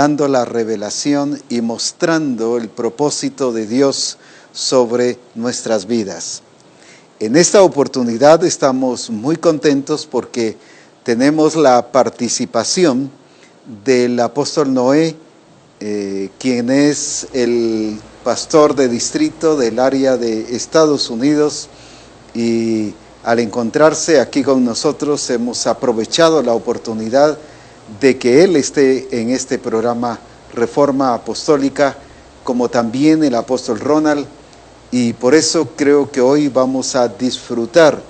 dando la revelación y mostrando el propósito de Dios sobre nuestras vidas. En esta oportunidad estamos muy contentos porque tenemos la participación del apóstol Noé, quien es el pastor de distrito del área de Estados Unidos, y al encontrarse aquí con nosotros hemos aprovechado la oportunidad de que él esté en este programa Reforma Apostólica, como también el apóstol Ronald, y por eso creo que hoy vamos a disfrutar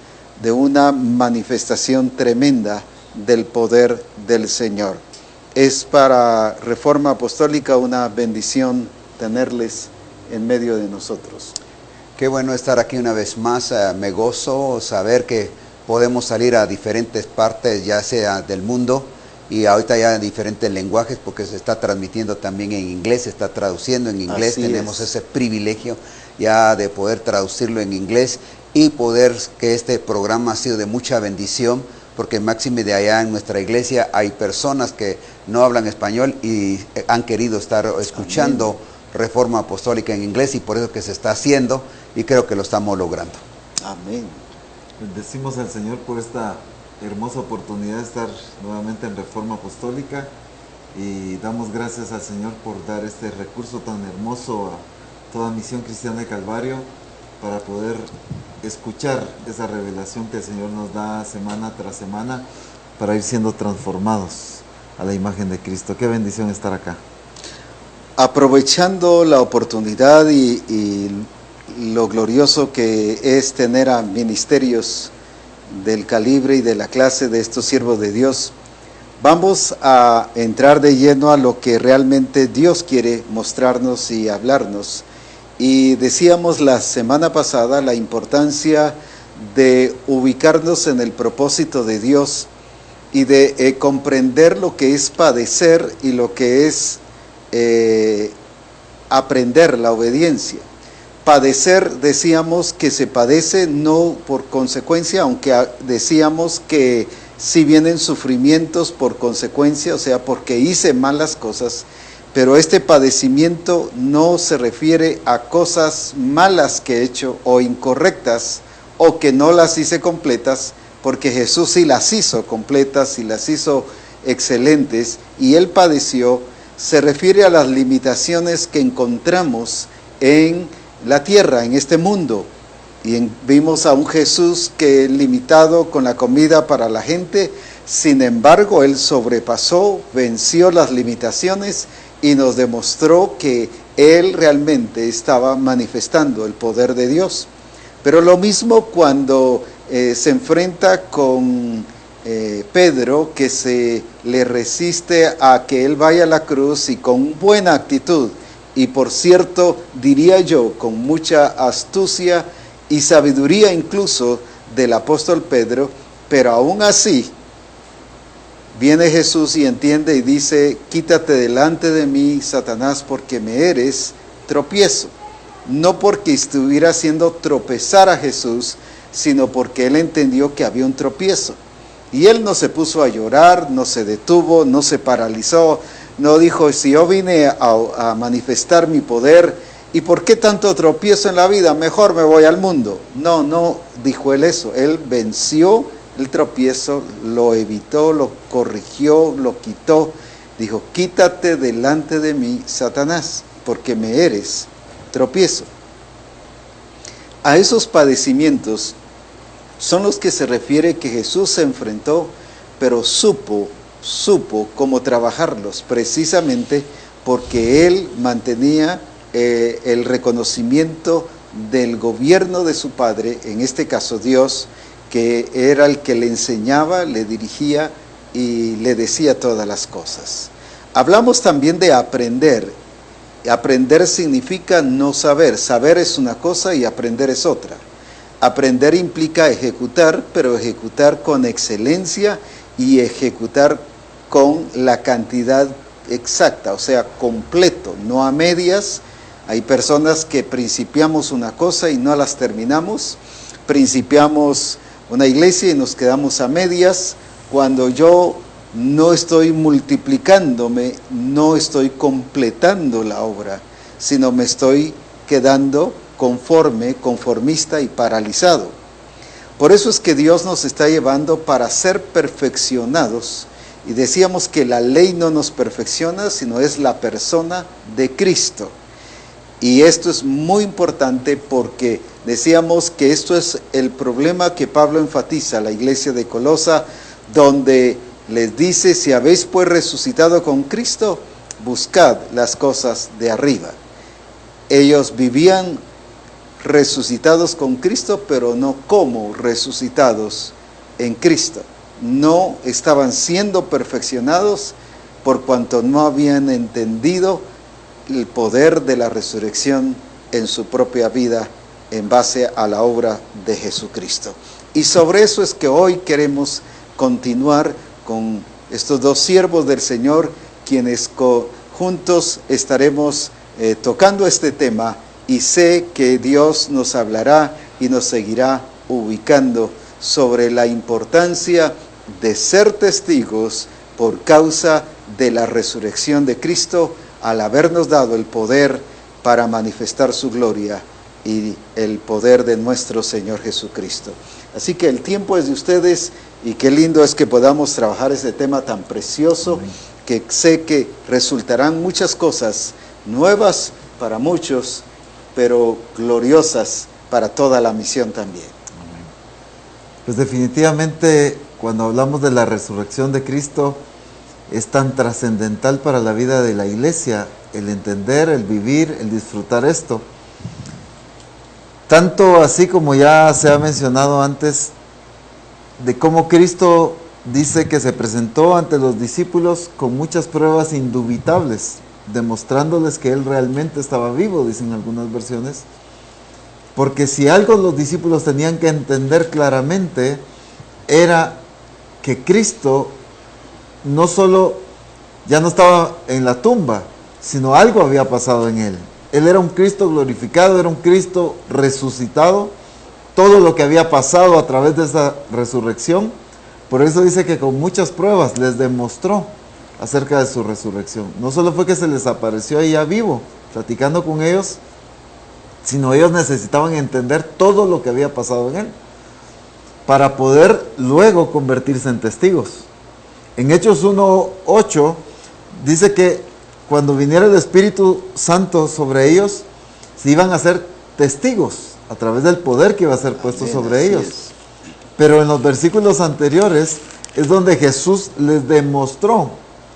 de una manifestación tremenda del poder del Señor. Es para Reforma Apostólica una bendición tenerles en medio de nosotros. Qué bueno estar aquí una vez más. Me gozo saber que podemos salir a diferentes partes, ya sea del mundo, y ahorita ya en diferentes lenguajes, porque se está transmitiendo también en inglés, se está traduciendo en inglés. Así tenemos ese privilegio ya de poder traducirlo en inglés y poder que este programa ha sido de mucha bendición, porque máxime de allá en nuestra iglesia hay personas que no hablan español y han querido estar escuchando Amén. Reforma Apostólica en inglés, y por eso que se está haciendo, y creo que lo estamos logrando. Amén. Bendecimos al Señor por esta hermosa oportunidad de estar nuevamente en Reforma Apostólica, y damos gracias al Señor por dar este recurso tan hermoso a toda Misión Cristiana de Calvario para poder escuchar esa revelación que el Señor nos da semana tras semana para ir siendo transformados a la imagen de Cristo. Qué bendición estar acá. Aprovechando la oportunidad y lo glorioso que es tener a ministerios del calibre y de la clase de estos siervos de Dios, vamos a entrar de lleno a lo que realmente Dios quiere mostrarnos y hablarnos. Y decíamos la semana pasada la importancia de ubicarnos en el propósito de Dios y de comprender lo que es padecer y lo que es aprender la obediencia. Padecer, decíamos que se padece no por consecuencia, aunque decíamos que si vienen sufrimientos por consecuencia, o sea, porque hice malas cosas, pero este padecimiento no se refiere a cosas malas que he hecho o incorrectas o que no las hice completas, porque Jesús sí las hizo completas y las hizo excelentes, y Él padeció. Se refiere a las limitaciones que encontramos en la tierra, en este mundo. Y vimos a un Jesús que limitado con la comida para la gente, sin embargo, Él sobrepasó, venció las limitaciones y nos demostró que Él realmente estaba manifestando el poder de Dios. Pero lo mismo cuando se enfrenta con Pedro, que se le resiste a que él vaya a la cruz, y con buena actitud, y por cierto, diría yo, con mucha astucia y sabiduría incluso del apóstol Pedro, pero aún así, viene Jesús y entiende y dice: quítate delante de mí, Satanás, porque me eres tropiezo. No porque estuviera haciendo tropezar a Jesús, sino porque él entendió que había un tropiezo. Y él no se puso a llorar, no se detuvo, no se paralizó, no dijo: si yo vine a manifestar mi poder, ¿y por qué tanto tropiezo en la vida? Mejor me voy al mundo. No dijo él eso. Él venció el tropiezo, lo evitó, lo corrigió, lo quitó. Dijo: quítate delante de mí, Satanás, porque me eres tropiezo. A esos padecimientos son los que se refiere que Jesús se enfrentó, pero supo cómo trabajarlos, precisamente porque Él mantenía el reconocimiento del gobierno de su Padre, en este caso Dios, que era el que le enseñaba, le dirigía y le decía todas las cosas. Hablamos también de aprender. Aprender significa no saber. Saber es una cosa y aprender es otra. Aprender implica ejecutar, pero ejecutar con excelencia y ejecutar con la cantidad exacta, o sea, completo, no a medias. Hay personas que principiamos una cosa y no las terminamos. Principiamos una iglesia y nos quedamos a medias. Cuando yo no estoy multiplicándome, no estoy completando la obra, sino me estoy quedando conformista y paralizado. Por eso es que Dios nos está llevando para ser perfeccionados. Y decíamos que la ley no nos perfecciona, sino es la persona de Cristo. Y esto es muy importante porque decíamos que esto es el problema que Pablo enfatiza a la iglesia de Colosa, donde les dice: si habéis pues resucitado con Cristo, buscad las cosas de arriba. Ellos vivían resucitados con Cristo, pero no como resucitados en Cristo. No estaban siendo perfeccionados por cuanto no habían entendido el poder de la resurrección en su propia vida en base a la obra de Jesucristo. Y sobre eso es que hoy queremos continuar con estos dos siervos del Señor, quienes juntos estaremos tocando este tema, y sé que Dios nos hablará y nos seguirá ubicando sobre la importancia de ser testigos por causa de la resurrección de Cristo, al habernos dado el poder para manifestar su gloria y el poder de nuestro Señor Jesucristo. Así que el tiempo es de ustedes, y qué lindo es que podamos trabajar ese tema tan precioso. Amén. Que sé que resultarán muchas cosas nuevas para muchos, pero gloriosas para toda la misión también. Amén. Pues definitivamente, cuando hablamos de la resurrección de Cristo, es tan trascendental para la vida de la iglesia el entender, el vivir, el disfrutar esto. Tanto así como ya se ha mencionado antes, de cómo Cristo dice que se presentó ante los discípulos con muchas pruebas indubitables, demostrándoles que Él realmente estaba vivo, dicen algunas versiones. Porque si algo los discípulos tenían que entender claramente, era que Cristo no solo ya no estaba en la tumba, sino algo había pasado en Él. Él era un Cristo glorificado, era un Cristo resucitado. Todo lo que había pasado a través de esa resurrección, por eso dice que con muchas pruebas les demostró acerca de su resurrección. No solo fue que se les apareció ahí ya vivo, platicando con ellos, sino ellos necesitaban entender todo lo que había pasado en Él, para poder luego convertirse en testigos. En Hechos 1:8 dice que cuando viniera el Espíritu Santo sobre ellos, se iban a ser testigos a través del poder que iba a ser puesto sobre ellos. Pero en los versículos anteriores es donde Jesús les demostró,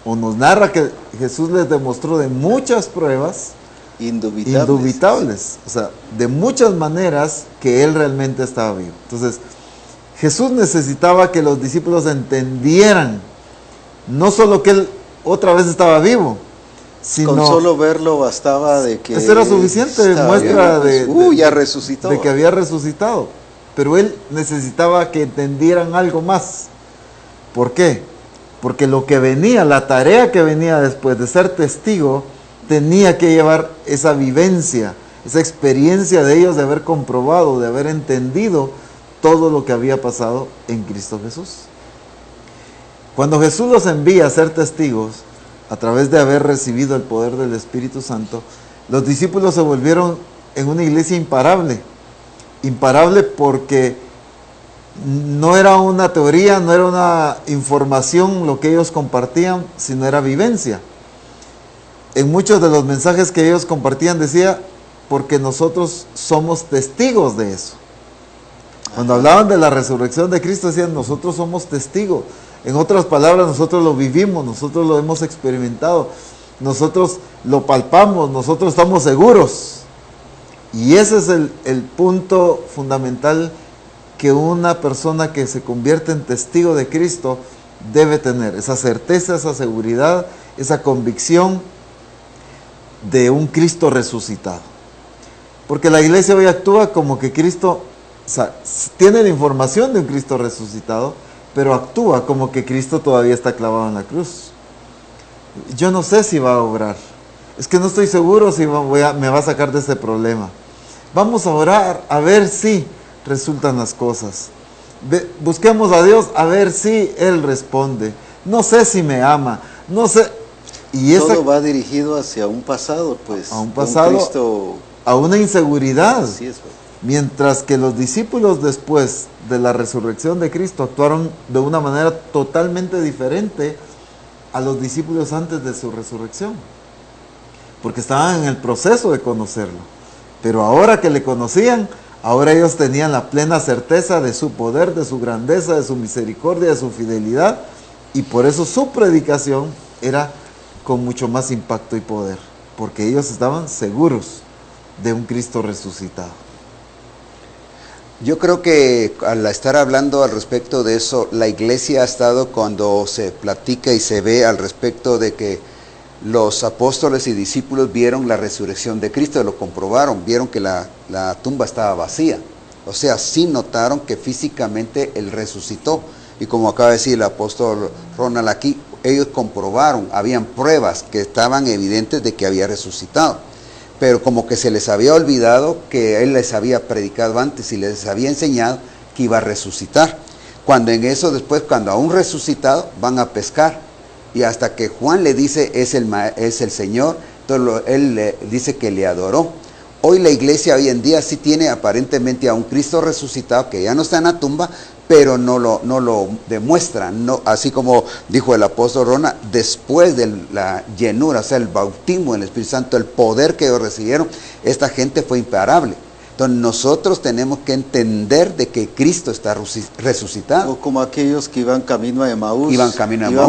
o nos narra que Jesús les demostró de muchas pruebas indubitables, o sea, de muchas maneras que Él realmente estaba vivo. Entonces, Jesús necesitaba que los discípulos entendieran, no solo que Él otra vez estaba vivo, sino con solo verlo bastaba de que eso era suficiente muestra ya resucitó, de que había resucitado. Pero Él necesitaba que entendieran algo más. ¿Por qué? Porque lo que venía, la tarea que venía después de ser testigo, tenía que llevar esa vivencia, esa experiencia de ellos de haber comprobado, de haber entendido todo lo que había pasado en Cristo Jesús. Cuando Jesús los envía a ser testigos, a través de haber recibido el poder del Espíritu Santo, los discípulos se volvieron en una iglesia imparable. Imparable porque no era una teoría, no era una información lo que ellos compartían, sino era vivencia. En muchos de los mensajes que ellos compartían decía, porque nosotros somos testigos de eso. Cuando hablaban de la resurrección de Cristo decían, nosotros somos testigos. En otras palabras, nosotros lo vivimos, nosotros lo hemos experimentado, nosotros lo palpamos, nosotros estamos seguros. Y ese es el punto fundamental que una persona que se convierte en testigo de Cristo debe tener, esa certeza, esa seguridad, esa convicción de un Cristo resucitado. Porque la iglesia hoy actúa como que Cristo, o sea, tiene la información de un Cristo resucitado, pero actúa como que Cristo todavía está clavado en la cruz. Yo no sé si va a obrar. Es que no estoy seguro si me va a sacar de este problema. Vamos a orar a ver si resultan las cosas. Busquemos a Dios a ver si Él responde. no sé si me ama, no sé. Y todo va dirigido hacia un pasado, pues. A un pasado, un Cristo, a una inseguridad. así es, pues. Mientras que los discípulos después de la resurrección de Cristo actuaron de una manera totalmente diferente a los discípulos antes de su resurrección. Porque estaban en el proceso de conocerlo. Pero ahora que le conocían, ahora ellos tenían la plena certeza de su poder, de su grandeza, de su misericordia, de su fidelidad. Y por eso su predicación era con mucho más impacto y poder. Porque ellos estaban seguros de un Cristo resucitado. Yo creo que al estar hablando al respecto de eso, la iglesia ha estado, cuando se platica y se ve al respecto de que los apóstoles y discípulos vieron la resurrección de Cristo, lo comprobaron, vieron que la tumba estaba vacía. O sea, sí notaron que físicamente Él resucitó. Y como acaba de decir el apóstol Ronald aquí, ellos comprobaron, habían pruebas que estaban evidentes de que había resucitado. Pero como que se les había olvidado que Él les había predicado antes y les había enseñado que iba a resucitar. Cuando en eso después, cuando aún resucitado, van a pescar. Y hasta que Juan le dice, es el Señor, entonces él le dice que le adoró. Hoy la iglesia hoy en día sí tiene aparentemente a un Cristo resucitado que ya no está en la tumba, pero no lo demuestra, no, así como dijo el apóstol Rona, después de la llenura, o sea, el bautismo del Espíritu Santo, el poder que ellos recibieron, esta gente fue imparable. Entonces nosotros tenemos que entender de que Cristo está resucitado. O como aquellos que iban camino a Emaús, iban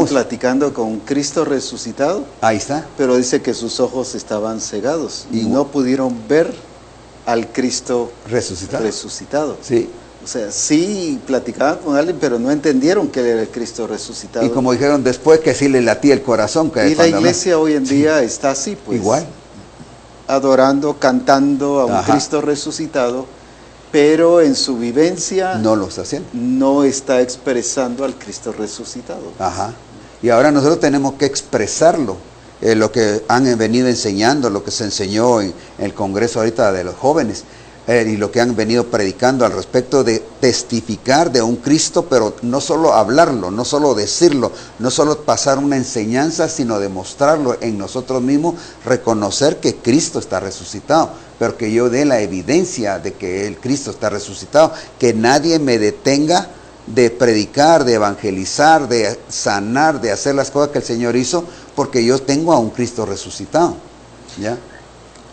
platicando con Cristo resucitado. Ahí está. Pero dice que sus ojos estaban cegados y no pudieron ver al Cristo resucitado. Sí. O sea, sí platicaban con alguien, pero no entendieron que era el Cristo resucitado. Y como dijeron después, que sí le latía el corazón. Que y la iglesia hoy en día está así, pues. Igual. Adorando, cantando a un Cristo resucitado, pero en su vivencia no lo está haciendo. No está expresando al Cristo resucitado. Ajá. Y ahora nosotros tenemos que expresarlo. Lo que han venido enseñando, lo que se enseñó en el Congreso ahorita de los jóvenes, y lo que han venido predicando al respecto de testificar de un Cristo, pero no solo hablarlo, no solo decirlo, no solo pasar una enseñanza, sino demostrarlo en nosotros mismos, reconocer que Cristo está resucitado, pero que yo dé la evidencia de que el Cristo está resucitado, que nadie me detenga de predicar, de evangelizar, de sanar, de hacer las cosas que el Señor hizo, porque yo tengo a un Cristo resucitado. ¿Ya?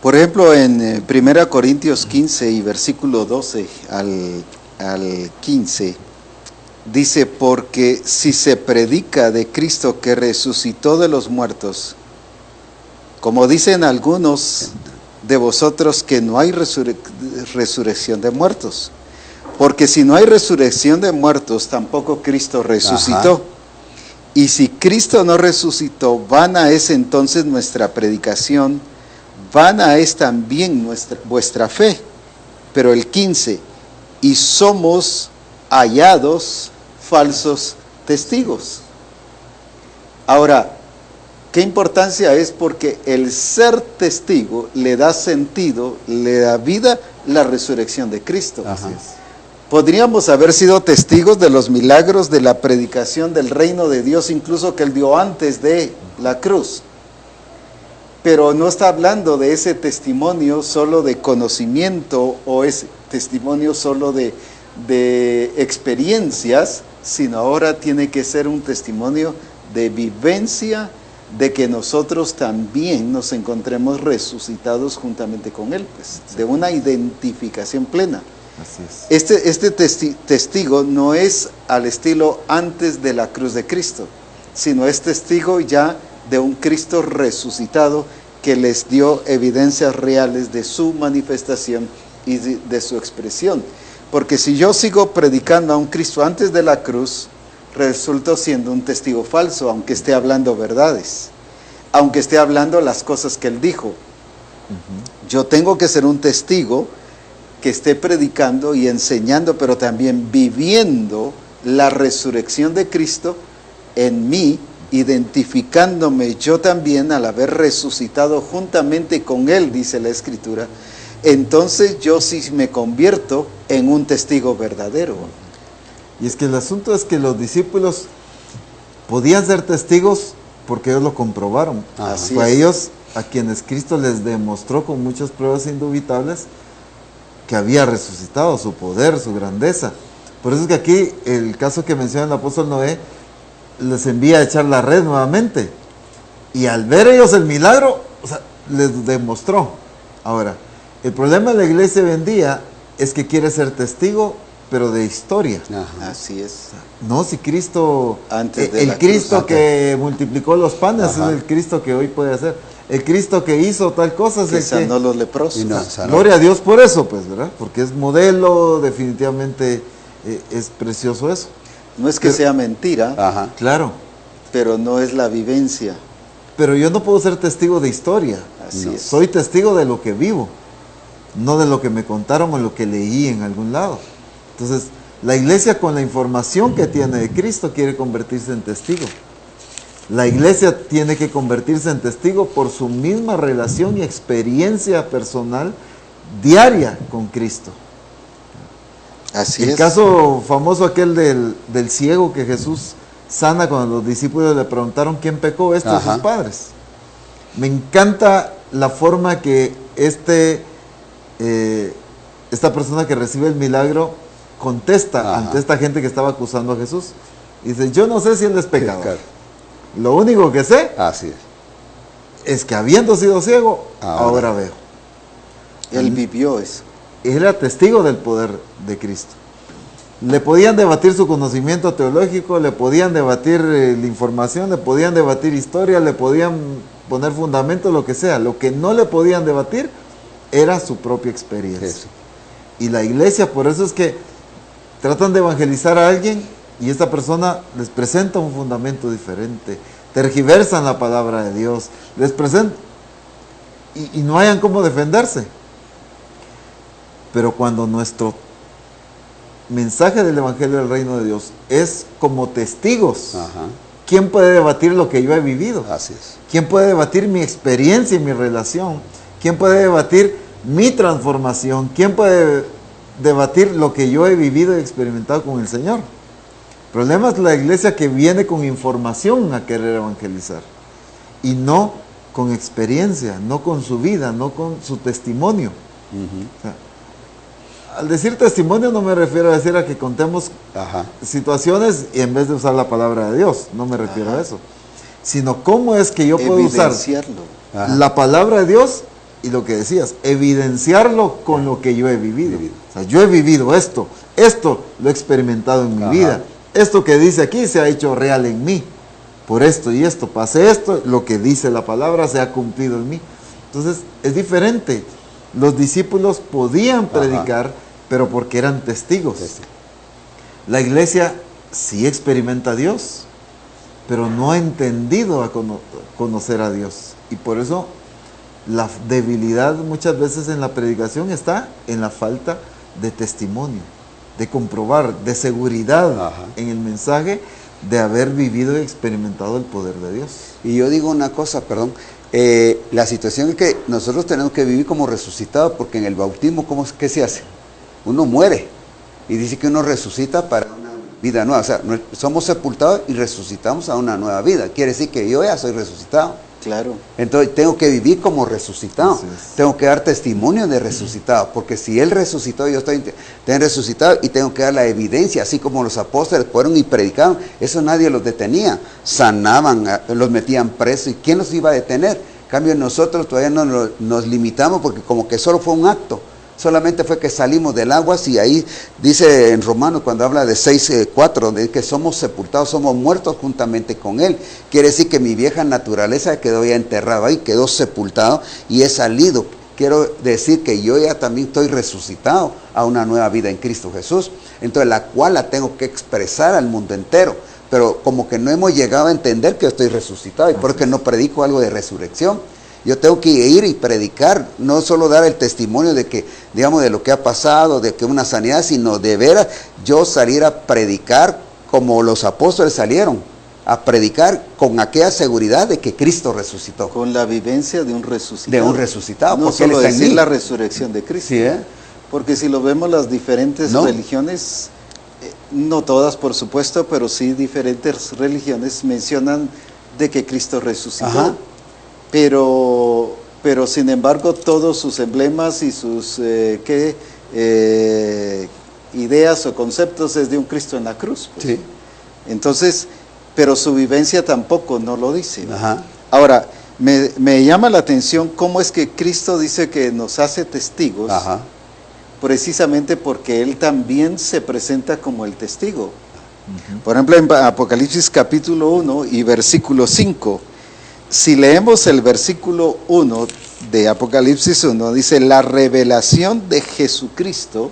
Por ejemplo, en 1 Corintios 15 y versículo 12 al 15, dice, porque si se predica de Cristo que resucitó de los muertos, como dicen algunos de vosotros que no hay resurrección de muertos, porque si no hay resurrección de muertos, tampoco Cristo resucitó. Ajá. Y si Cristo no resucitó, vana es entonces nuestra predicación, vana es también vuestra fe. Pero el 15, y somos hallados falsos testigos. Ahora, ¿qué importancia es? Porque el ser testigo le da sentido, le da vida la resurrección de Cristo. Así es. Podríamos haber sido testigos de los milagros de la predicación del reino de Dios, incluso que Él dio antes de la cruz. Pero no está hablando de ese testimonio solo de conocimiento o ese testimonio solo de experiencias, sino ahora tiene que ser un testimonio de vivencia, de que nosotros también nos encontremos resucitados juntamente con Él, pues, de una identificación plena. Así es. Este testigo no es al estilo antes de la cruz de Cristo, sino es testigo ya de un Cristo resucitado que les dio evidencias reales de su manifestación y de su expresión. Porque si yo sigo predicando a un Cristo antes de la cruz, resulto siendo un testigo falso, aunque esté hablando verdades, aunque esté hablando las cosas que Él dijo. Yo tengo que ser un testigo que esté predicando y enseñando, pero también viviendo la resurrección de Cristo en mí, identificándome yo también al haber resucitado juntamente con Él, dice la Escritura. Entonces yo sí me convierto en un testigo verdadero. Y es que el asunto es que los discípulos podían ser testigos porque ellos lo comprobaron. Así Fue a es. ellos a quienes Cristo les demostró con muchas pruebas indubitables que había resucitado, su poder, su grandeza. Por eso es que aquí el caso que menciona el apóstol Noé, les envía a echar la red nuevamente. Y al ver ellos el milagro, o sea, les demostró. Ahora, el problema de la iglesia hoy en día es que quiere ser testigo, pero de historia. Ajá. Así es. No, si Cristo, Antes de el la Cristo cruz. que multiplicó los panes Ajá. es el Cristo que hoy puede hacer. El Cristo que hizo tal cosa es Que el que... sanó los leprosos. Y no, sanó. Gloria a Dios por eso, pues, ¿verdad? Porque es modelo, definitivamente es precioso eso. No es que sea mentira, Ajá. Claro, pero no es la vivencia. pero yo no puedo ser testigo de historia. Así es. Soy testigo de lo que vivo, no de lo que me contaron o lo que leí en algún lado. Entonces, la iglesia con la información que tiene de Cristo quiere convertirse en testigo. La iglesia tiene que convertirse en testigo por su misma relación y experiencia personal diaria con Cristo. Así El es. caso famoso aquel del ciego que Jesús sana cuando los discípulos le preguntaron quién pecó, este o Ajá. sus padres. Me encanta la forma que esta persona que recibe el milagro contesta Ajá. ante esta gente que estaba acusando a Jesús. Dice, yo no sé si él es pecador. Claro. Lo único que sé Así es. es que habiendo sido ciego, Ahora. ahora veo. Él vivió eso. Él era testigo del poder de Cristo. Le podían debatir su conocimiento teológico, le podían debatir la información, le podían debatir historia, le podían poner fundamento, lo que sea. Lo que no le podían debatir era su propia experiencia. Eso. Y la iglesia, por eso es que tratan de evangelizar a alguien y esta persona les presenta un fundamento diferente, tergiversan la palabra de Dios, les presenta y no hayan cómo defenderse. Pero cuando nuestro mensaje del Evangelio del Reino de Dios es como testigos, Ajá. ¿quién puede debatir lo que yo he vivido? Así es. ¿Quién puede debatir mi experiencia y mi relación? ¿Quién puede debatir mi transformación? ¿Quién puede debatir lo que yo he vivido y experimentado con el Señor? El problema es la iglesia que viene con información a querer evangelizar y no con experiencia, no con su vida, no con su testimonio. Ujú. O sea, al decir testimonio no me refiero a decir a que contemos Ajá. situaciones y en vez de usar la palabra de Dios, no me refiero a eso, sino cómo es que yo puedo usar Evidenciarlo. Ajá. la palabra de Dios y lo que decías, evidenciarlo con lo que yo he vivido. O sea, yo he vivido esto lo he experimentado en mi Ajá. vida, esto que dice aquí se ha hecho real en mí, por esto y esto, pasé esto, lo que dice la palabra se ha cumplido en mí. Entonces es diferente. Los discípulos podían predicar, pero porque eran testigos. Sí. La iglesia sí experimenta a Dios, pero no ha entendido a conocer a Dios. Y por eso la debilidad muchas veces en la predicación está en la falta de testimonio, de comprobar, de seguridad Ajá. en el mensaje de haber vivido y experimentado el poder de Dios. Y yo digo una cosa, perdón, la situación es que nosotros tenemos que vivir como resucitados, porque en el bautismo, ¿qué se hace? Uno muere y dice que uno resucita para una vida nueva, o sea, somos sepultados y resucitamos a una nueva vida, quiere decir que yo ya soy resucitado. Claro. Entonces tengo que vivir como resucitado, Así es. tengo que dar testimonio de resucitado, porque si Él resucitó, yo estoy resucitado y tengo que dar la evidencia, así como los apóstoles fueron y predicaban, eso nadie los detenía, sanaban, los metían presos, ¿y quién los iba a detener? En cambio nosotros todavía no nos limitamos porque como que solo fue un acto, solamente fue que salimos del agua, y ahí dice en Romanos cuando habla de 6:4, de que somos sepultados, somos muertos juntamente con Él. Quiere decir que mi vieja naturaleza quedó ya enterrada ahí, quedó sepultado y he salido. Quiero decir que yo ya también estoy resucitado a una nueva vida en Cristo Jesús, entonces la cual la tengo que expresar al mundo entero. Pero como que no hemos llegado a entender que yo estoy resucitado y porque no predico algo de resurrección. Yo tengo que ir y predicar, no solo dar el testimonio de que, digamos, de lo que ha pasado, de que una sanidad, sino de veras yo salir a predicar como los apóstoles salieron, a predicar con aquella seguridad de que Cristo resucitó. Con la vivencia de un resucitado. De un resucitado, No porque Él solo está en decir mí. la resurrección de Cristo. Sí, Porque si lo vemos las diferentes No. religiones, no todas por supuesto, pero sí diferentes religiones mencionan de que Cristo resucitó. Ajá. Pero sin embargo todos sus emblemas y sus ideas o conceptos es de un Cristo en la cruz. Pues. Sí. Entonces, pero su vivencia tampoco no lo dice. Ajá. Ahora, me llama la atención cómo es que Cristo dice que nos hace testigos, Ajá. precisamente porque Él también se presenta como el testigo. Por ejemplo, en Apocalipsis capítulo 1 y versículo 5, si leemos el versículo 1 de Apocalipsis 1, dice, la revelación de Jesucristo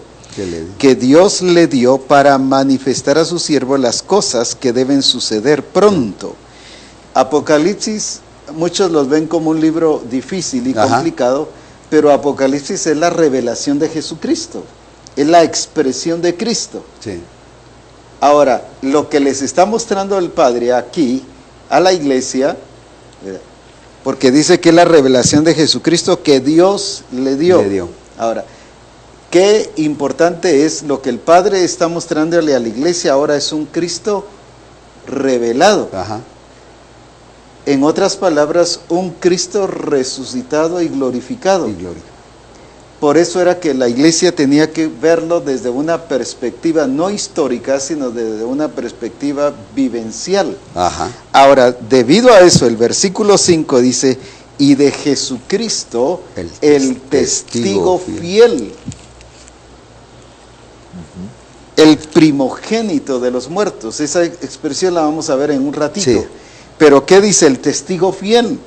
que Dios le dio para manifestar a su siervo las cosas que deben suceder pronto. Apocalipsis, muchos los ven como un libro difícil y complicado, pero Apocalipsis es la revelación de Jesucristo, es la expresión de Cristo. Sí. Ahora, lo que les está mostrando el Padre aquí a la iglesia, porque dice que es la revelación de Jesucristo que Dios le dio. Ahora, qué importante es lo que el Padre está mostrándole a la iglesia ahora es un Cristo revelado. Ajá. En otras palabras, un Cristo resucitado y glorificado. Por eso era que la iglesia tenía que verlo desde una perspectiva no histórica, sino desde una perspectiva vivencial. Ajá. Ahora, debido a eso, el versículo 5 dice, y de Jesucristo, el testigo fiel. El primogénito de los muertos. Esa expresión la vamos a ver en un ratito. Sí. Pero ¿qué dice el testigo fiel?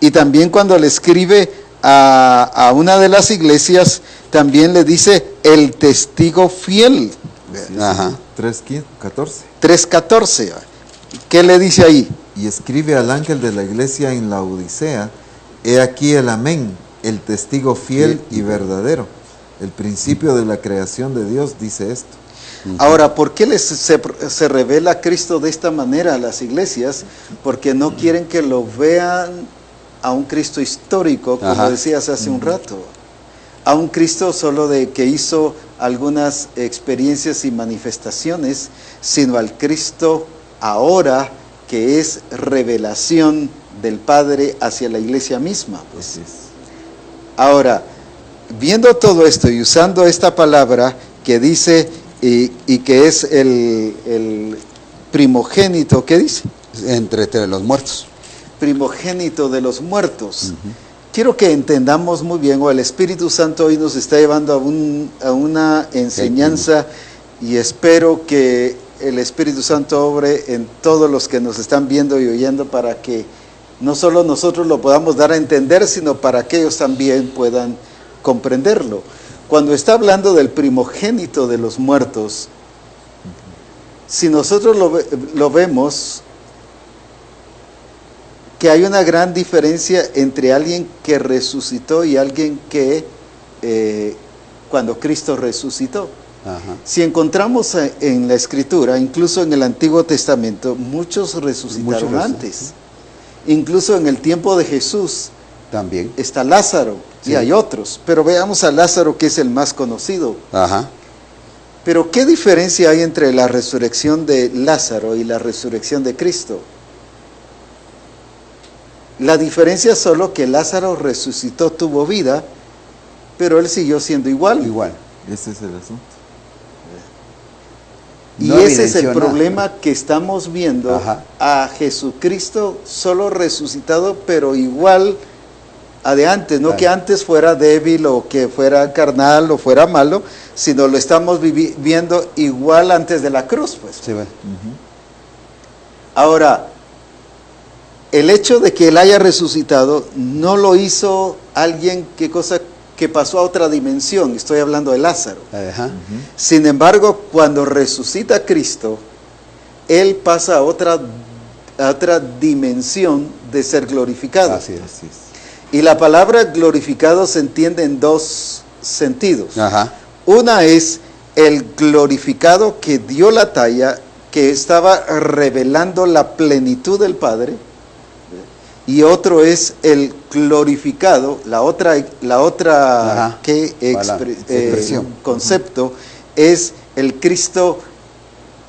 Y también cuando le escribe a una de las iglesias, también le dice el testigo fiel. Ajá. 3:14. 3:14. ¿Qué le dice ahí? Y escribe al ángel de la iglesia en la Odisea, he aquí el amén, el testigo fiel y verdadero. El principio de la creación de Dios dice esto. Ahora, ¿por qué se revela Cristo de esta manera a las iglesias? Porque no quieren que lo vean a un Cristo histórico, como decías hace un rato. A un Cristo solo de que hizo algunas experiencias y manifestaciones, sino al Cristo ahora que es revelación del Padre hacia la iglesia misma. Pues. Ahora, viendo todo esto y usando esta palabra que dice y que es el primogénito, ¿qué dice? Entre los muertos. Primogénito de los muertos. Quiero que entendamos muy bien, o el Espíritu Santo hoy nos está llevando a una enseñanza y espero que el Espíritu Santo obre en todos los que nos están viendo y oyendo para que no solo nosotros lo podamos dar a entender, sino para que ellos también puedan comprenderlo. Cuando está hablando del primogénito de los muertos, si nosotros lo vemos, que hay una gran diferencia entre alguien que resucitó y alguien que cuando Cristo resucitó. Si encontramos en la Escritura, incluso en el Antiguo Testamento, muchos resucitaron antes. Incluso en el tiempo de Jesús también está Lázaro y hay otros, pero veamos a Lázaro, que es el más conocido. Pero ¿qué diferencia hay entre la resurrección de Lázaro y la resurrección de Cristo? La diferencia es solo que Lázaro resucitó, tuvo vida, pero él siguió siendo igual. Ese es el asunto. Y ese es el problema que estamos viendo, a Jesucristo solo resucitado, pero igual a de antes, no que antes fuera débil o que fuera carnal o fuera malo, sino lo estamos viendo igual antes de la cruz, pues. Ahora, el hecho de que él haya resucitado no lo hizo alguien que pasó a otra dimensión. Estoy hablando de Lázaro. Sin embargo, cuando resucita Cristo, él pasa a otra dimensión de ser glorificado. Así es. Y la palabra glorificado se entiende en dos sentidos. Una es el glorificado que dio la talla, que estaba revelando la plenitud del Padre. Y otro es el glorificado, la otra expresión. concepto es el Cristo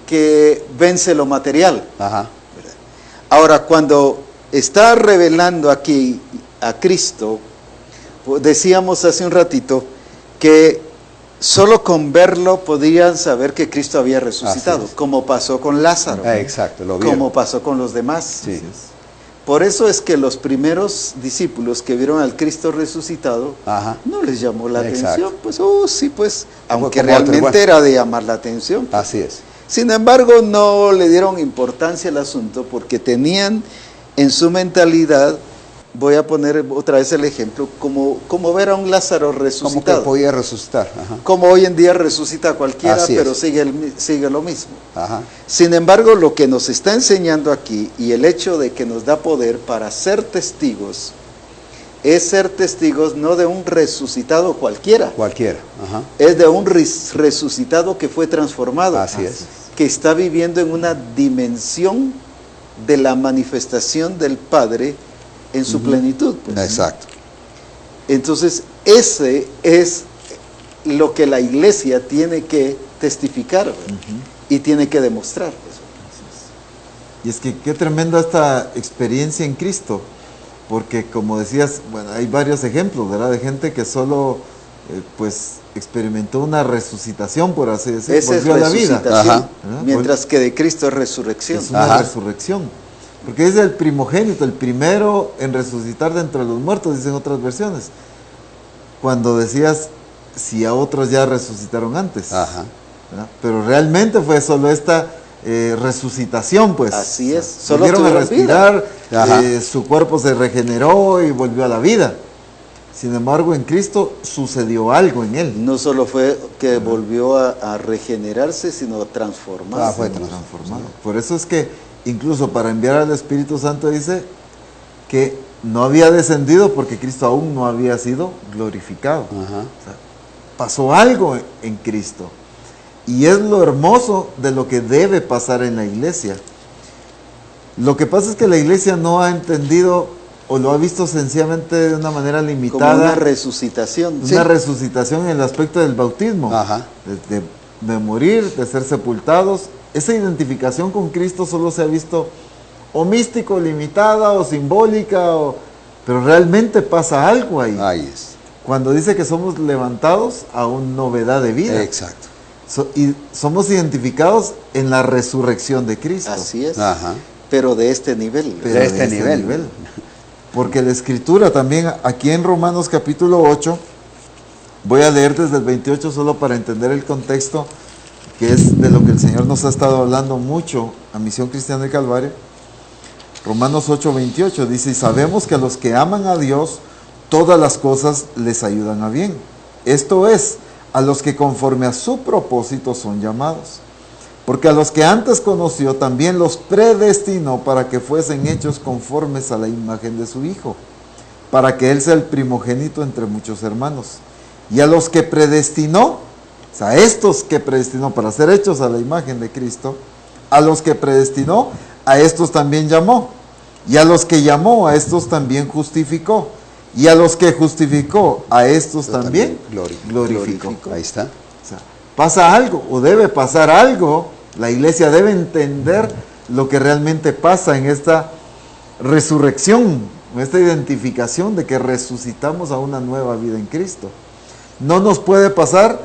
que vence lo material. Ajá. Ahora, cuando está revelando aquí a Cristo, decíamos hace un ratito que solo con verlo podían saber que Cristo había resucitado, como pasó con Lázaro, Exacto, lo vieron. como pasó con los demás. Sí. Por eso es que los primeros discípulos que vieron al Cristo resucitado, Ajá. no les llamó la Exacto. atención, pues, sí, pues, aunque como otro, realmente igual. era de llamar la atención. Así es. Sin embargo, no le dieron importancia al asunto porque tenían en su mentalidad, voy a poner otra vez el ejemplo, como ver a un Lázaro Como que resucitado. podía resucitar. Ajá. Como hoy en día resucita cualquiera, Así es. pero sigue lo mismo. Ajá. Sin embargo, lo que nos está enseñando aquí y el hecho de que nos da poder para ser testigos, es ser testigos no de un resucitado cualquiera, Cualquiera. Ajá. es de un resucitado que fue transformado, Así es. que está viviendo en una dimensión de la manifestación del Padre en su plenitud. Pues. Exacto. Entonces, ese es lo que la iglesia tiene que testificar, ¿verdad? Y tiene que demostrar. Pues. Y es que qué tremenda esta experiencia en Cristo, porque como decías, bueno, hay varios ejemplos, ¿verdad? De gente que solo, pues, experimentó una resucitación, por así decirlo, Esa es volvió a la vida. resucitación, Ajá. mientras que de Cristo es resurrección. Es una Ajá. resurrección. Porque es el primogénito, el primero en resucitar de entre los muertos, dicen otras versiones. Cuando decías, si a otros ya resucitaron antes. Ajá. ¿Verdad? Pero realmente fue solo esta resucitación, pues. Así es, O sea, solo volvieron a tuvieron respirar, Ajá. su cuerpo se regeneró y volvió a la vida. Sin embargo, en Cristo sucedió algo en él. No solo fue que volvió a regenerarse, sino a transformarse. Fue Transformado. Por eso es que incluso para enviar al Espíritu Santo dice que no había descendido porque Cristo aún no había sido glorificado. Ajá. O sea, pasó algo en Cristo. Y es lo hermoso de lo que debe pasar en la iglesia. Lo que pasa es que la iglesia no ha entendido o lo ha visto sencillamente de una manera limitada. Como una resucitación. Una resucitación en el aspecto del bautismo. Ajá. De morir, de ser sepultados. Esa identificación con Cristo solo se ha visto o místico, limitada, o simbólica, pero realmente pasa algo ahí. Ahí es. Cuando dice que somos levantados a una novedad de vida. Exacto. Y somos identificados en la resurrección de Cristo. Así es. Ajá. Pero de este nivel. Pero De este nivel. Porque la Escritura también, aquí en Romanos capítulo 8, voy a leer desde el 28 solo para entender el contexto, que es de lo que el Señor nos ha estado hablando mucho a Misión Cristiana del Calvario. Romanos 8, 28 dice, y sabemos que a los que aman a Dios, todas las cosas les ayudan a bien. Esto es, a los que conforme a su propósito son llamados. Porque a los que antes conoció, también los predestinó para que fuesen hechos conformes a la imagen de su Hijo, para que Él sea el primogénito entre muchos hermanos. Y a los que predestinó, o sea, estos que predestinó para ser hechos a la imagen de Cristo, a los que predestinó, a estos también llamó. Y a los que llamó, a estos también justificó. Y a los que justificó, a estos también glorificó. Ahí está. O sea, pasa algo, o debe pasar algo. La iglesia debe entender lo que realmente pasa en esta resurrección, en esta identificación de que resucitamos a una nueva vida en Cristo. No nos puede pasar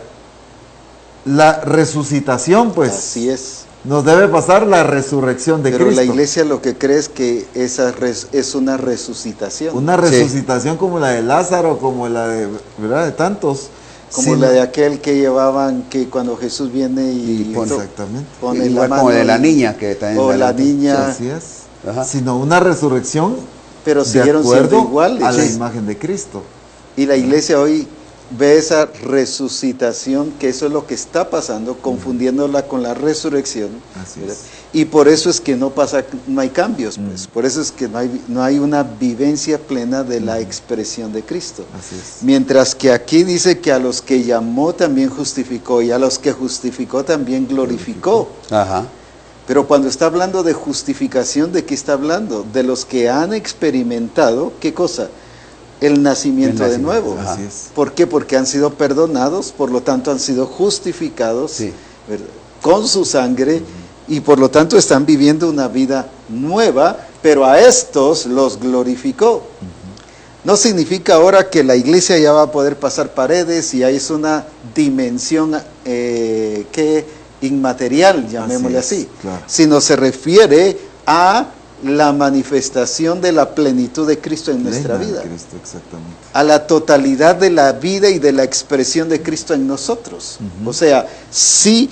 la resucitación, pues. Así es. Nos debe pasar la resurrección de Pero Cristo. la iglesia lo que cree es que esa es una resucitación. Una resucitación como la de Lázaro, como la de, ¿verdad?, de tantos. Como la de aquel que llevaban, que cuando Jesús viene y exactamente. pone Igual la como mano de la y- niña que también. o la niña, Así es. Ajá. Sino una resurrección pero de siguieron siendo acuerdo iguales. a la Sí. imagen de Cristo. Y la iglesia hoy ve esa resucitación, que eso es lo que está pasando, confundiéndola con la resurrección. Así ¿verdad? es. Y por eso es que no hay cambios, pues. Por eso es que no hay una vivencia plena de la expresión de Cristo. Así es. Mientras que aquí dice que a los que llamó también justificó, y a los que justificó también glorificó. Ajá. Pero cuando está hablando de justificación, ¿de qué está hablando? De los que han experimentado, ¿qué cosa? El nacimiento de nuevo. Ajá. Así es. ¿Por qué? Porque han sido perdonados, por lo tanto han sido justificados, Sí. ¿verdad?, con su sangre, y por lo tanto están viviendo una vida nueva, pero a estos los glorificó. No significa ahora que la iglesia ya va a poder pasar paredes y ya es una dimensión que inmaterial, llamémosle así, claro. Sino se refiere a la manifestación de la plenitud de Cristo en nuestra Plena vida, de Cristo, exactamente. a la totalidad de la vida y de la expresión de Cristo en nosotros. O sea, sí,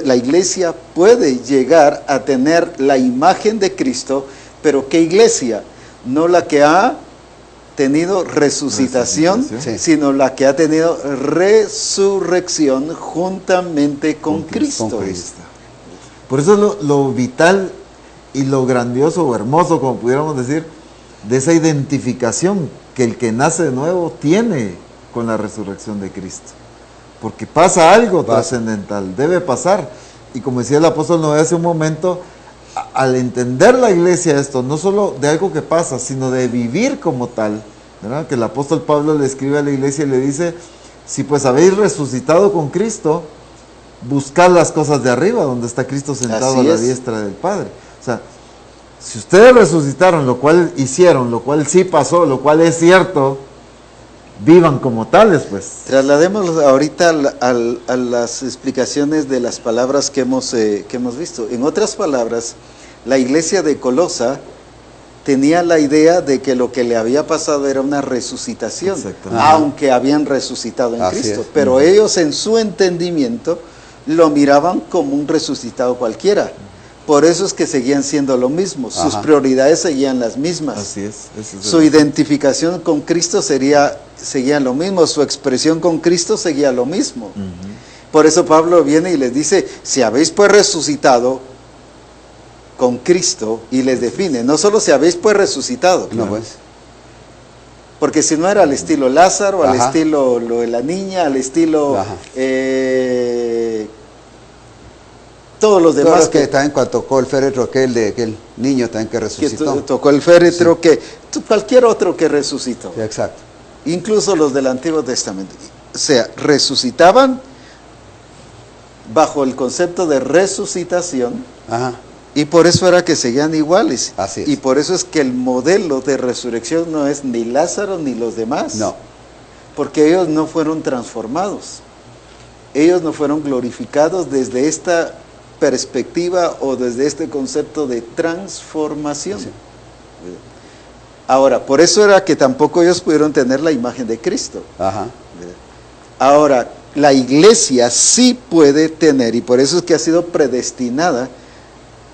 la iglesia puede llegar a tener la imagen de Cristo, pero ¿qué iglesia? No la que ha tenido resucitación, Sí. sino la que ha tenido resurrección juntamente con Cristo. Con Cristo. Por eso lo vital y lo grandioso o hermoso, como pudiéramos decir, de esa identificación que el que nace de nuevo tiene con la resurrección de Cristo. Porque pasa algo trascendental, debe pasar. Y como decía el apóstol Noé hace un momento, al entender la iglesia esto, no solo de algo que pasa, sino de vivir como tal, ¿verdad? Que el apóstol Pablo le escribe a la iglesia y le dice, si pues habéis resucitado con Cristo, buscad las cosas de arriba, donde está Cristo sentado a la diestra del Padre. O sea, si ustedes resucitaron, lo cual hicieron, lo cual sí pasó, lo cual es cierto, vivan como tales, pues. Traslademos ahorita a las explicaciones de las palabras que hemos visto. En otras palabras, la iglesia de Colosa tenía la idea de que lo que le había pasado era una resucitación, aunque habían resucitado en Así Cristo. es. Pero ellos en su entendimiento lo miraban como un resucitado cualquiera. Por eso es que seguían siendo lo mismo, sus prioridades seguían las mismas. Así es. Su identificación con Cristo seguía lo mismo, su expresión con Cristo seguía lo mismo. Por eso Pablo viene y les dice, si habéis pues resucitado con Cristo, y les define, no solo si habéis pues resucitado, No, pues. porque si no era al estilo Lázaro, al estilo lo de la niña, al estilo todos los demás. Todos que también cuando tocó el féretro, aquel niño también que resucitó. Que tocó el féretro, que cualquier otro que resucitó. Sí, exacto. Incluso los del Antiguo Testamento. O sea, resucitaban bajo el concepto de resucitación. Y por eso era que seguían iguales. Así es. Y por eso es que el modelo de resurrección no es ni Lázaro ni los demás. No. Porque ellos no fueron transformados. Ellos no fueron glorificados desde esta perspectiva o desde este concepto de transformación. Sí. Ahora, por eso era que tampoco ellos pudieron tener la imagen de Cristo. Ahora, la iglesia sí puede tener, y por eso es que ha sido predestinada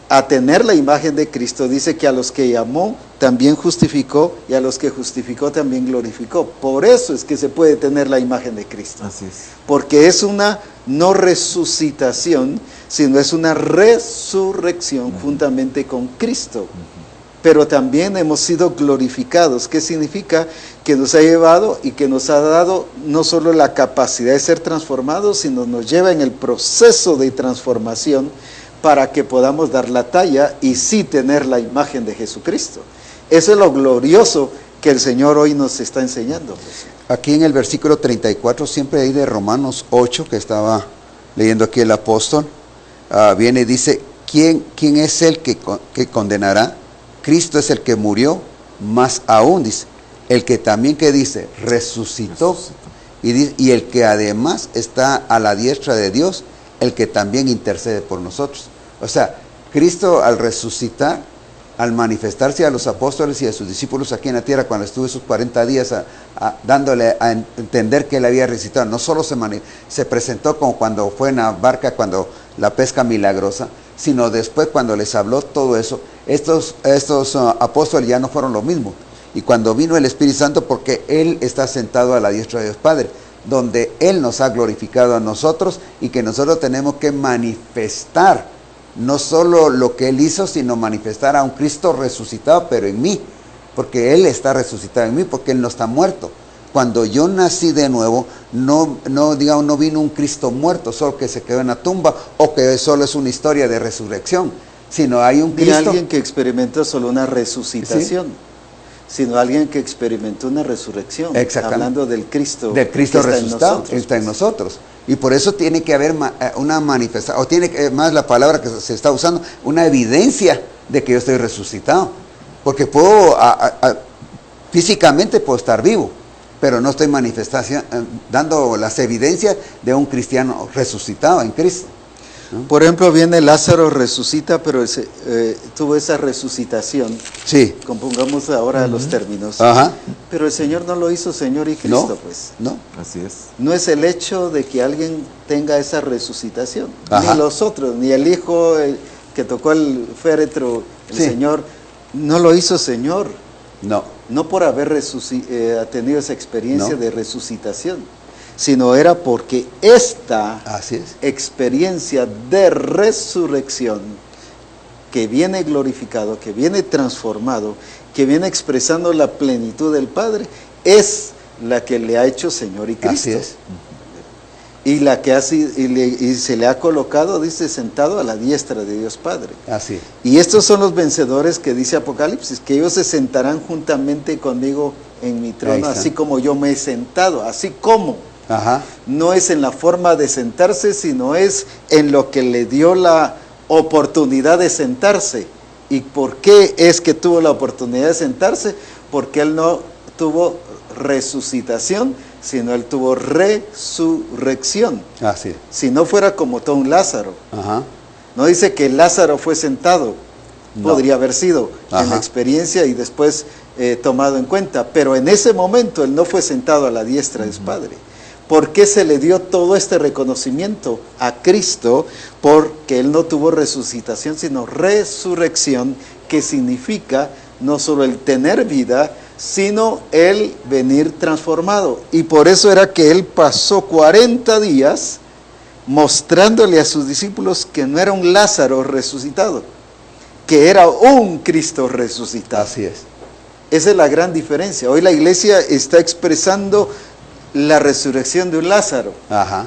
a tener la imagen de Cristo. Dice que a los que llamó también justificó, y a los que justificó también glorificó. Por eso es que se puede tener la imagen de Cristo. Así es. Porque es una no resucitación, sino es una resurrección juntamente con Cristo. Pero también hemos sido glorificados. ¿Qué significa? Que nos ha llevado y que nos ha dado no solo la capacidad de ser transformados, sino nos lleva en el proceso de transformación para que podamos dar la talla y sí tener la imagen de Jesucristo. Eso es lo glorioso que el Señor hoy nos está enseñando. Aquí en el versículo 34, siempre ahí de Romanos 8, que estaba leyendo aquí el apóstol, viene y dice, ¿quién es el que condenará? Cristo es el que murió, más aún dice, el que también que dice, resucitó, y el que además está a la diestra de Dios, el que también intercede por nosotros. O sea, Cristo al resucitar, al manifestarse a los apóstoles y a sus discípulos aquí en la tierra, cuando estuvo esos 40 días dándole a entender que él había resucitado, no solo se presentó como cuando fue en la barca, cuando la pesca milagrosa, sino después cuando les habló todo eso, estos apóstoles ya no fueron lo mismo. Y cuando vino el Espíritu Santo, porque Él está sentado a la diestra de Dios Padre, donde Él nos ha glorificado a nosotros y que nosotros tenemos que manifestar no solo lo que Él hizo, sino manifestar a un Cristo resucitado, pero en mí, porque Él está resucitado en mí, porque Él no está muerto. Cuando yo nací de nuevo, no vino un Cristo muerto, solo que se quedó en la tumba, o que solo es una historia de resurrección, sino hay un Cristo. Ni alguien que experimentó solo una resucitación, sino alguien que experimentó una resurrección. Exactamente. Hablando del Cristo resucitado, que está en nosotros. Y por eso tiene que haber una manifestación, o tiene que, más la palabra que se está usando, una evidencia de que yo estoy resucitado. Porque puedo, físicamente puedo estar vivo, pero no estoy dando las evidencias de un cristiano resucitado en Cristo, ¿no? Por ejemplo, viene Lázaro, resucita, pero tuvo esa resucitación. Sí. Compongamos ahora los términos. Ajá. Pero el Señor no lo hizo Señor y Cristo, No, pues. no. Así es. No es el hecho de que alguien tenga esa resucitación, Ajá. ni los otros, ni el Hijo que tocó el féretro, el Sí. Señor, no lo hizo Señor. No. Por haber tenido esa experiencia No. de resucitación, sino era porque esta Así es. experiencia de resurrección que viene glorificado, que viene transformado, que viene expresando la plenitud del Padre, es la que le ha hecho Señor y Cristo. Así es. Y la que y se le ha colocado, dice, sentado a la diestra de Dios Padre. Así es. Y estos son los vencedores que dice Apocalipsis, que ellos se sentarán juntamente conmigo en mi trono, así como yo me he sentado, así como. Ajá. No es en la forma de sentarse, sino es en lo que le dio la oportunidad de sentarse. ¿Y por qué es que tuvo la oportunidad de sentarse? Porque él no tuvo resucitación, sino él tuvo resurrección. Así es. Si no fuera como todo un Lázaro. Ajá. No dice que Lázaro fue sentado, No. podría haber sido en Ajá. la experiencia y después tomado en cuenta, pero en ese momento él no fue sentado a la diestra de su Padre. ¿Por qué se le dio todo este reconocimiento a Cristo? Porque él no tuvo resucitación, sino resurrección, que significa no solo el tener vida, sino el venir transformado. Y por eso era que él pasó 40 días mostrándole a sus discípulos que no era un Lázaro resucitado, que era un Cristo resucitado. Así es. Esa es la gran diferencia. Hoy la iglesia está expresando la resurrección de un Lázaro, Ajá.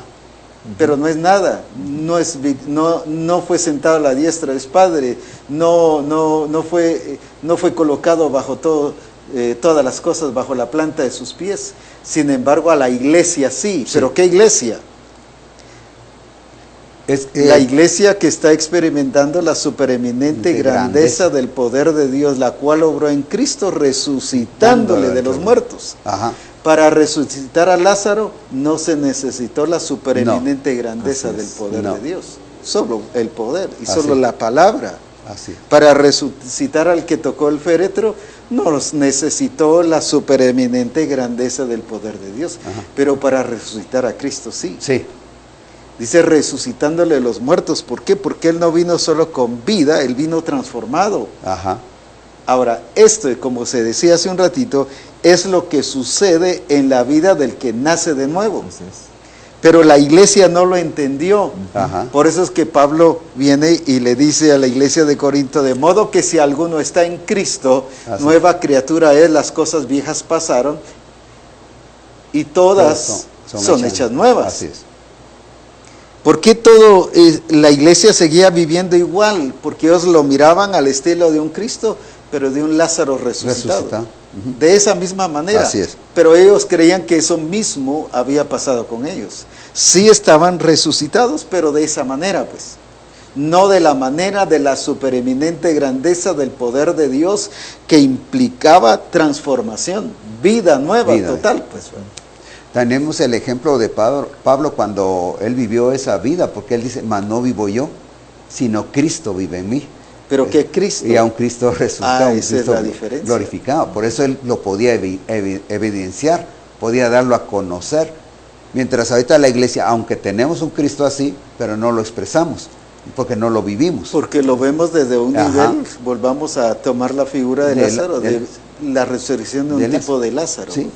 pero no es nada, no fue sentado a la diestra de su Padre, no fue colocado bajo todas las cosas bajo la planta de sus pies. Sin embargo, a la iglesia sí. ¿Pero qué iglesia? La iglesia que está experimentando la supereminente grandeza del poder de Dios, la cual obró en Cristo resucitándole de los muertos. Ajá. Para resucitar a Lázaro no se necesitó la supereminente grandeza del poder de Dios, solo el poder y solo la palabra. Así. Para resucitar al que tocó el féretro no necesitó la supereminente grandeza del poder de Dios. Ajá. Pero para resucitar a Cristo sí. Sí. Dice resucitándole de los muertos. ¿Por qué? Porque Él no vino solo con vida, Él vino transformado. Ajá. Ahora, esto, como se decía hace un ratito, es lo que sucede en la vida del que nace de nuevo. Pero la iglesia no lo entendió. Ajá. Por eso es que Pablo viene y le dice a la iglesia de Corinto, de modo que si alguno está en Cristo, nueva criatura es, las cosas viejas pasaron y todas son hechas nuevas. Así es. ¿Por qué la iglesia seguía viviendo igual? Porque ellos lo miraban al estilo de un Cristo, pero de un Lázaro resucitado. De esa misma manera. Así es. Pero ellos creían que eso mismo había pasado con ellos. Sí estaban resucitados, pero de esa manera, pues. No de la manera de la supereminente grandeza del poder de Dios que implicaba transformación, vida nueva, total, pues. Tenemos el ejemplo de Pablo cuando él vivió esa vida, porque él dice, mas no vivo yo, sino Cristo vive en mí. Pero que Cristo. Y a un Cristo resucitado, un esa Cristo es la diferencia. Glorificado. Por eso él lo podía evidenciar, podía darlo a conocer. Mientras ahorita la iglesia, aunque tenemos un Cristo así, pero no lo expresamos, porque no lo vivimos. Porque lo vemos desde un nivel, volvamos a tomar la figura de Lázaro, de la resurrección de un tipo de Lázaro. Sí.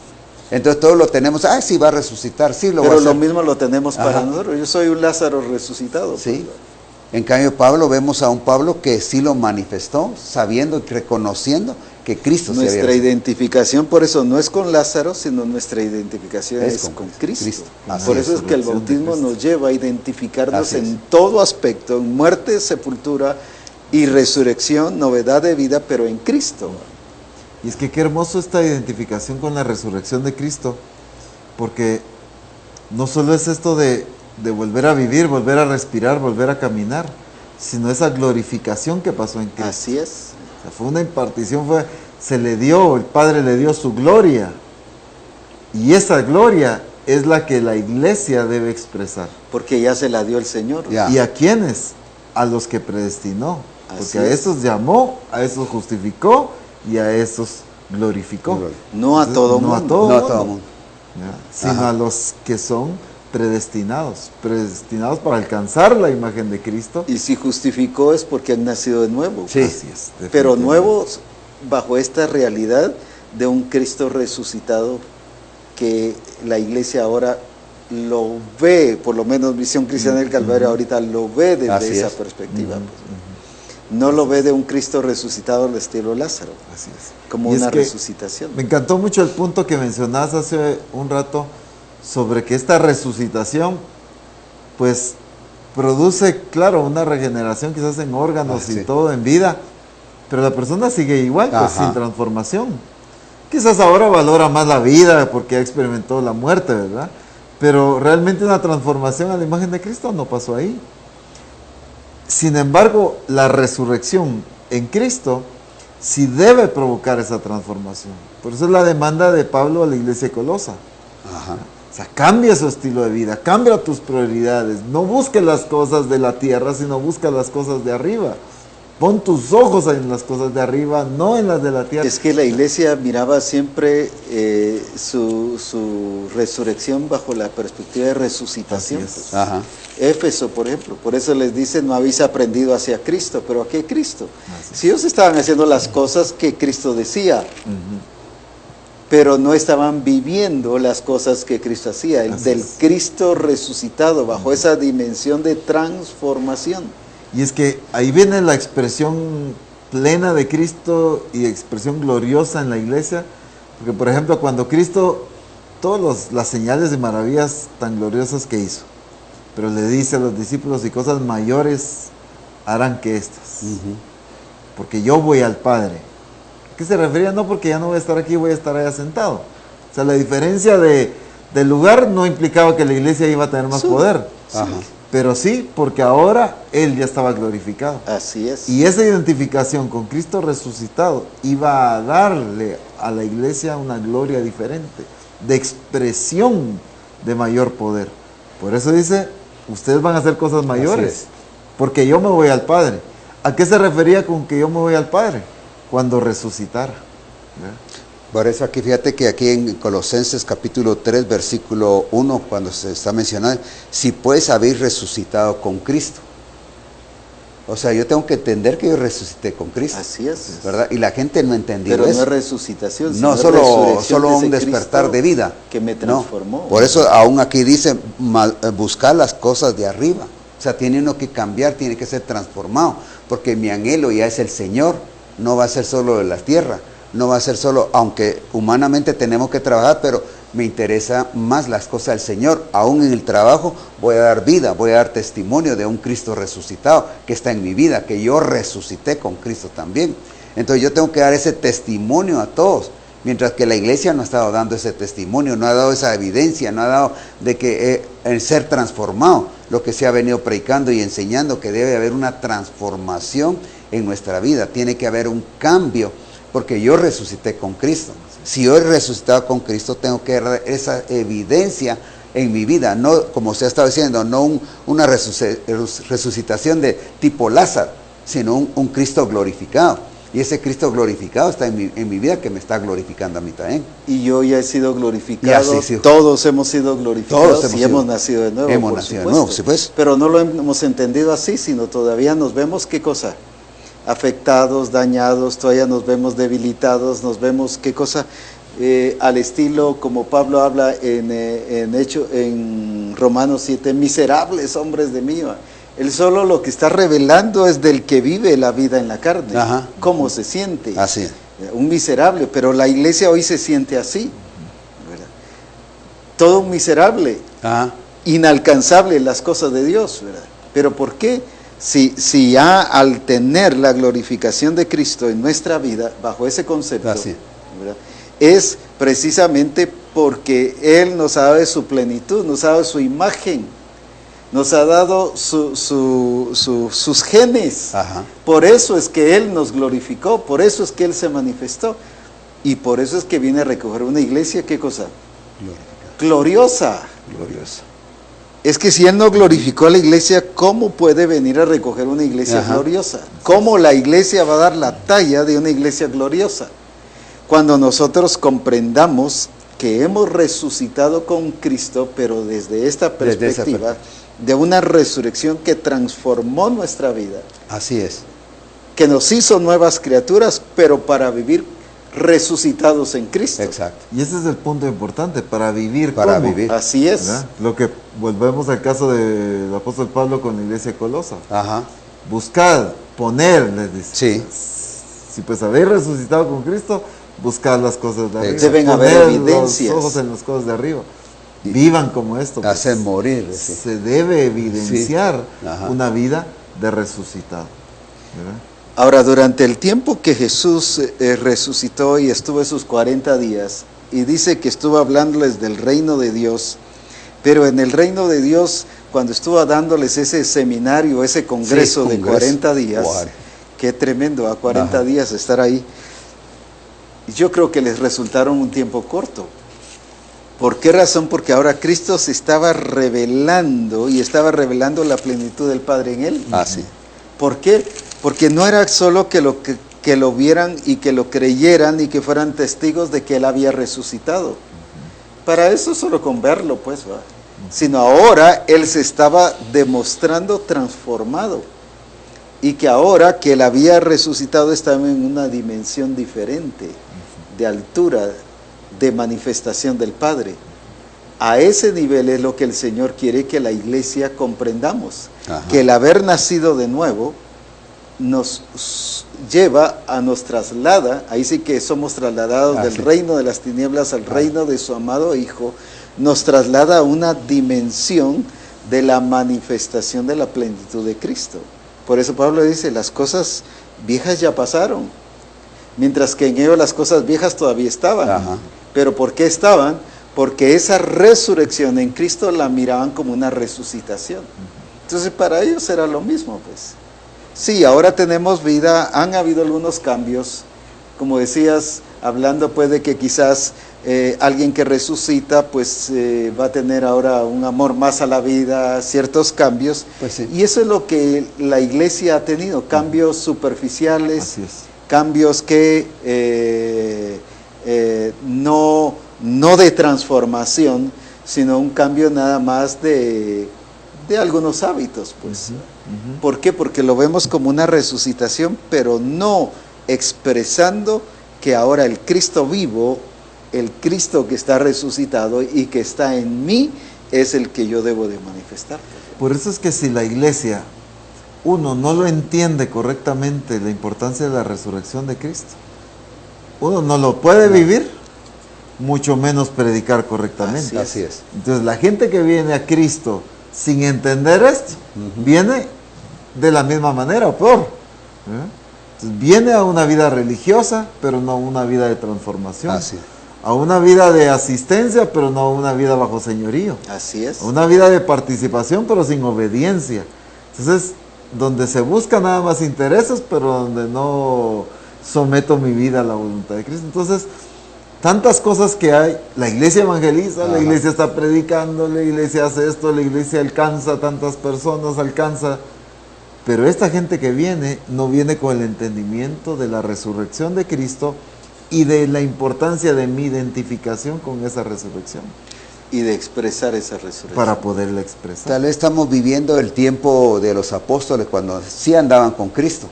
Entonces todos lo tenemos, sí va a resucitar, sí lo va a hacer. Pero lo mismo lo tenemos para nosotros. Yo soy un Lázaro resucitado. Sí. En cambio Pablo, vemos a un Pablo que sí lo manifestó, sabiendo y reconociendo que Cristo se había Nuestra identificación por eso no es con Lázaro, sino nuestra identificación es con Cristo. Por eso es que el bautismo nos lleva a identificarnos en todo aspecto, en muerte, sepultura y resurrección, novedad de vida, pero en Cristo. Y es que qué hermoso esta identificación con la resurrección de Cristo, porque no solo es esto de volver a vivir, volver a respirar, volver a caminar, sino esa glorificación que pasó en Cristo. Así es. O sea, fue una impartición, el Padre le dio su gloria, y esa gloria es la que la iglesia debe expresar. Porque ya se la dio el Señor. Ya. ¿Y a quiénes? A los que predestinó. Así Porque a es. esos llamó, a esos justificó y a esos glorificó. No a todo No a mundo. todo No a mundo, todo mundo. ¿ya? Sino Ajá. a los que son predestinados para alcanzar la imagen de Cristo. Y si justificó es porque han nacido de nuevo. Sí. Así es, Pero definitivamente. nuevos bajo esta realidad de un Cristo resucitado que la iglesia ahora lo ve, por lo menos Visión Cristiana del Calvario ahorita lo ve desde Así esa es. perspectiva. Pues. No lo ve de un Cristo resucitado al estilo Lázaro, Así es. como Y es una que resucitación. Me encantó mucho el punto que mencionabas hace un rato sobre que esta resucitación pues produce, claro, una regeneración quizás en órganos Ah, y sí. todo, en vida, pero la persona sigue igual, pues Ajá. sin transformación. Quizás ahora valora más la vida porque ha experimentado la muerte, ¿verdad? Pero realmente una transformación a la imagen de Cristo no pasó ahí. Sin embargo, la resurrección en Cristo sí debe provocar esa transformación. Por eso es la demanda de Pablo a la iglesia de Colosa. Ajá. O sea, cambia su estilo de vida, cambia tus prioridades. No busques las cosas de la tierra, sino busca las cosas de arriba. Pon tus ojos en las cosas de arriba, no en las de la tierra. Es que la iglesia miraba siempre su resurrección bajo la perspectiva de resucitación. Así es. Pues. Ajá. Éfeso, por ejemplo, por eso les dice, no habéis aprendido hacia Cristo, pero ¿a qué Cristo? Así es. Si ellos estaban haciendo las cosas que Cristo decía, Ujú. pero no estaban viviendo las cosas que Cristo hacía, el Así del es. Cristo resucitado, bajo esa dimensión de transformación. Y es que ahí viene la expresión plena de Cristo y expresión gloriosa en la iglesia. Porque, por ejemplo, cuando Cristo, todas las señales y maravillas tan gloriosas que hizo, pero le dice a los discípulos, y cosas mayores harán que estas, Ujú. porque yo voy al Padre. ¿A qué se refería? No porque ya no voy a estar aquí, voy a estar allá sentado. O sea, la diferencia del lugar no implicaba que la iglesia iba a tener más Sí. poder. Ajá. Pero sí, porque ahora Él ya estaba glorificado. Así es. Y esa identificación con Cristo resucitado iba a darle a la iglesia una gloria diferente, de expresión de mayor poder. Por eso dice, ustedes van a hacer cosas Así mayores, es. porque yo me voy al Padre. ¿A qué se refería con que yo me voy al Padre? Cuando resucitara. ¿Ya? Por eso aquí, fíjate que aquí en Colosenses capítulo 3, versículo 1, cuando se está mencionando, si pues habéis resucitado con Cristo. O sea, yo tengo que entender que yo resucité con Cristo, Así es. ¿verdad? Y la gente no ha entendido Pero no eso. es resucitación, No, sino solo resurrección de un ese despertar Cristo de vida. que me No. transformó. Por eso aún aquí dice buscar las cosas de arriba. O sea, tiene uno que cambiar, tiene que ser transformado. Porque mi anhelo ya es el Señor. No va a ser solo de la tierra. No va a ser solo, aunque humanamente tenemos que trabajar, pero me interesa más las cosas del Señor. Aún en el trabajo voy a dar vida, voy a dar testimonio de un Cristo resucitado que está en mi vida, que yo resucité con Cristo también. Entonces yo tengo que dar ese testimonio a todos, mientras que la iglesia no ha estado dando ese testimonio, no ha dado esa evidencia, no ha dado de que el ser transformado, lo que se ha venido predicando y enseñando, que debe haber una transformación en nuestra vida, tiene que haber un cambio, porque yo resucité con Cristo. Si yo he resucitado con Cristo, tengo que dar esa evidencia en mi vida, no, como usted estaba diciendo, no una resucitación de tipo Lázaro, sino un Cristo glorificado. Y ese Cristo glorificado está en mi vida, que me está glorificando a mí también. Y yo ya he sido glorificado, Ya, sí. todos hemos sido glorificados Todos y hemos nacido de nuevo. Hemos por nacido de supuesto. nuevo, sí, pues. Pero no lo hemos entendido así, sino todavía nos vemos, ¿qué cosa? Afectados, dañados, todavía nos vemos debilitados, nos vemos, ¿qué cosa? Al estilo como Pablo habla en Romanos 7, miserables hombres de mí. Él solo lo que está revelando es del que vive la vida en la carne, Ajá. cómo se siente. Así. Un miserable, pero la iglesia hoy se siente así, ¿verdad? Todo un miserable, Ajá. inalcanzable las cosas de Dios, ¿verdad? Pero ¿por qué? Si ya al tener la glorificación de Cristo en nuestra vida, bajo ese concepto, Así. es precisamente porque Él nos ha dado de su plenitud, nos ha dado su imagen, nos ha dado sus genes. Ajá. Por eso es que Él nos glorificó, por eso es que Él se manifestó. Y por eso es que viene a recoger una iglesia, ¿qué cosa? Gloriosa. Gloriosa. Es que si Él no glorificó a la iglesia, ¿cómo puede venir a recoger una iglesia gloriosa? ¿Cómo la iglesia va a dar la talla de una iglesia gloriosa? Cuando nosotros comprendamos que hemos resucitado con Cristo, pero desde esta perspectiva, de una resurrección que transformó nuestra vida. Así es. Que nos hizo nuevas criaturas, pero para vivir resucitados en Cristo. Exacto. Y ese es el punto importante, para vivir. Para ¿cómo? vivir. Así es. ¿Verdad? Lo que volvemos al caso del apóstol Pablo con la iglesia de Colosa. Ajá. Buscad, poner, les dice. Sí. Si pues habéis resucitado con Cristo, buscad las cosas de arriba. Deben haber Poned evidencias. los ojos en las cosas de arriba. Vivan como esto. Pues. Hacer morir. Sí. Se debe evidenciar Sí. Ajá. una vida de resucitado. ¿Verdad? Ahora, durante el tiempo que Jesús resucitó y estuvo esos 40 días, y dice que estuvo hablándoles del reino de Dios, pero en el reino de Dios, cuando estuvo dándoles ese seminario, ese congreso, Sí, de 40 días, Wow. qué tremendo, a 40 Ajá. días estar ahí, yo creo que les resultaron un tiempo corto. ¿Por qué razón? Porque ahora Cristo se estaba revelando y estaba revelando la plenitud del Padre en él. Ah, sí. ¿Por qué? Porque no era solo que lo vieran y que lo creyeran y que fueran testigos de que Él había resucitado. Para eso solo con verlo, pues, va. Sino ahora Él se estaba demostrando transformado. Y que ahora que Él había resucitado estaba en una dimensión diferente, de altura, de manifestación del Padre. A ese nivel es lo que el Señor quiere que la iglesia comprendamos. Ajá. Que el haber nacido de nuevo nos lleva nos traslada, ahí sí que somos trasladados del sí. reino de las tinieblas al reino de su amado Hijo, nos traslada a una dimensión de la manifestación de la plenitud de Cristo. Por eso Pablo dice, las cosas viejas ya pasaron, mientras que en ello las cosas viejas todavía estaban. Ajá. ¿Pero por qué estaban? Porque esa resurrección en Cristo la miraban como una resucitación. Entonces para ellos era lo mismo, pues. Sí, ahora tenemos vida, han habido algunos cambios, como decías, hablando pues de que quizás alguien que resucita pues va a tener ahora un amor más a la vida, ciertos cambios, Pues sí. y eso es lo que la iglesia ha tenido, cambios superficiales, Así es. cambios que no de transformación, sino un cambio nada más de algunos hábitos, pues. ¿Por qué? Porque lo vemos como una resucitación, pero no expresando que ahora el Cristo vivo, el Cristo que está resucitado y que está en mí, es el que yo debo de manifestar. Por eso es que si la iglesia, uno no lo entiende correctamente, la importancia de la resurrección de Cristo, uno no lo puede vivir, mucho menos predicar correctamente. Así es. Entonces la gente que viene a Cristo sin entender esto, viene de la misma manera o peor. Entonces viene a una vida religiosa, pero no a una vida de transformación. Así es. A una vida de asistencia, pero no a una vida bajo señorío. Así es. A una vida de participación, pero sin obediencia. Entonces, donde se busca nada más intereses, pero donde no someto mi vida a la voluntad de Cristo. Entonces, tantas cosas que hay, la iglesia evangeliza, la iglesia está predicando, la iglesia hace esto, la iglesia alcanza a tantas personas, alcanza, pero esta gente que viene, no viene con el entendimiento de la resurrección de Cristo y de la importancia de mi identificación con esa resurrección, Y de expresar esa resurrección. para poderla expresar. Tal vez estamos viviendo el tiempo de los apóstoles cuando sí andaban con Cristo.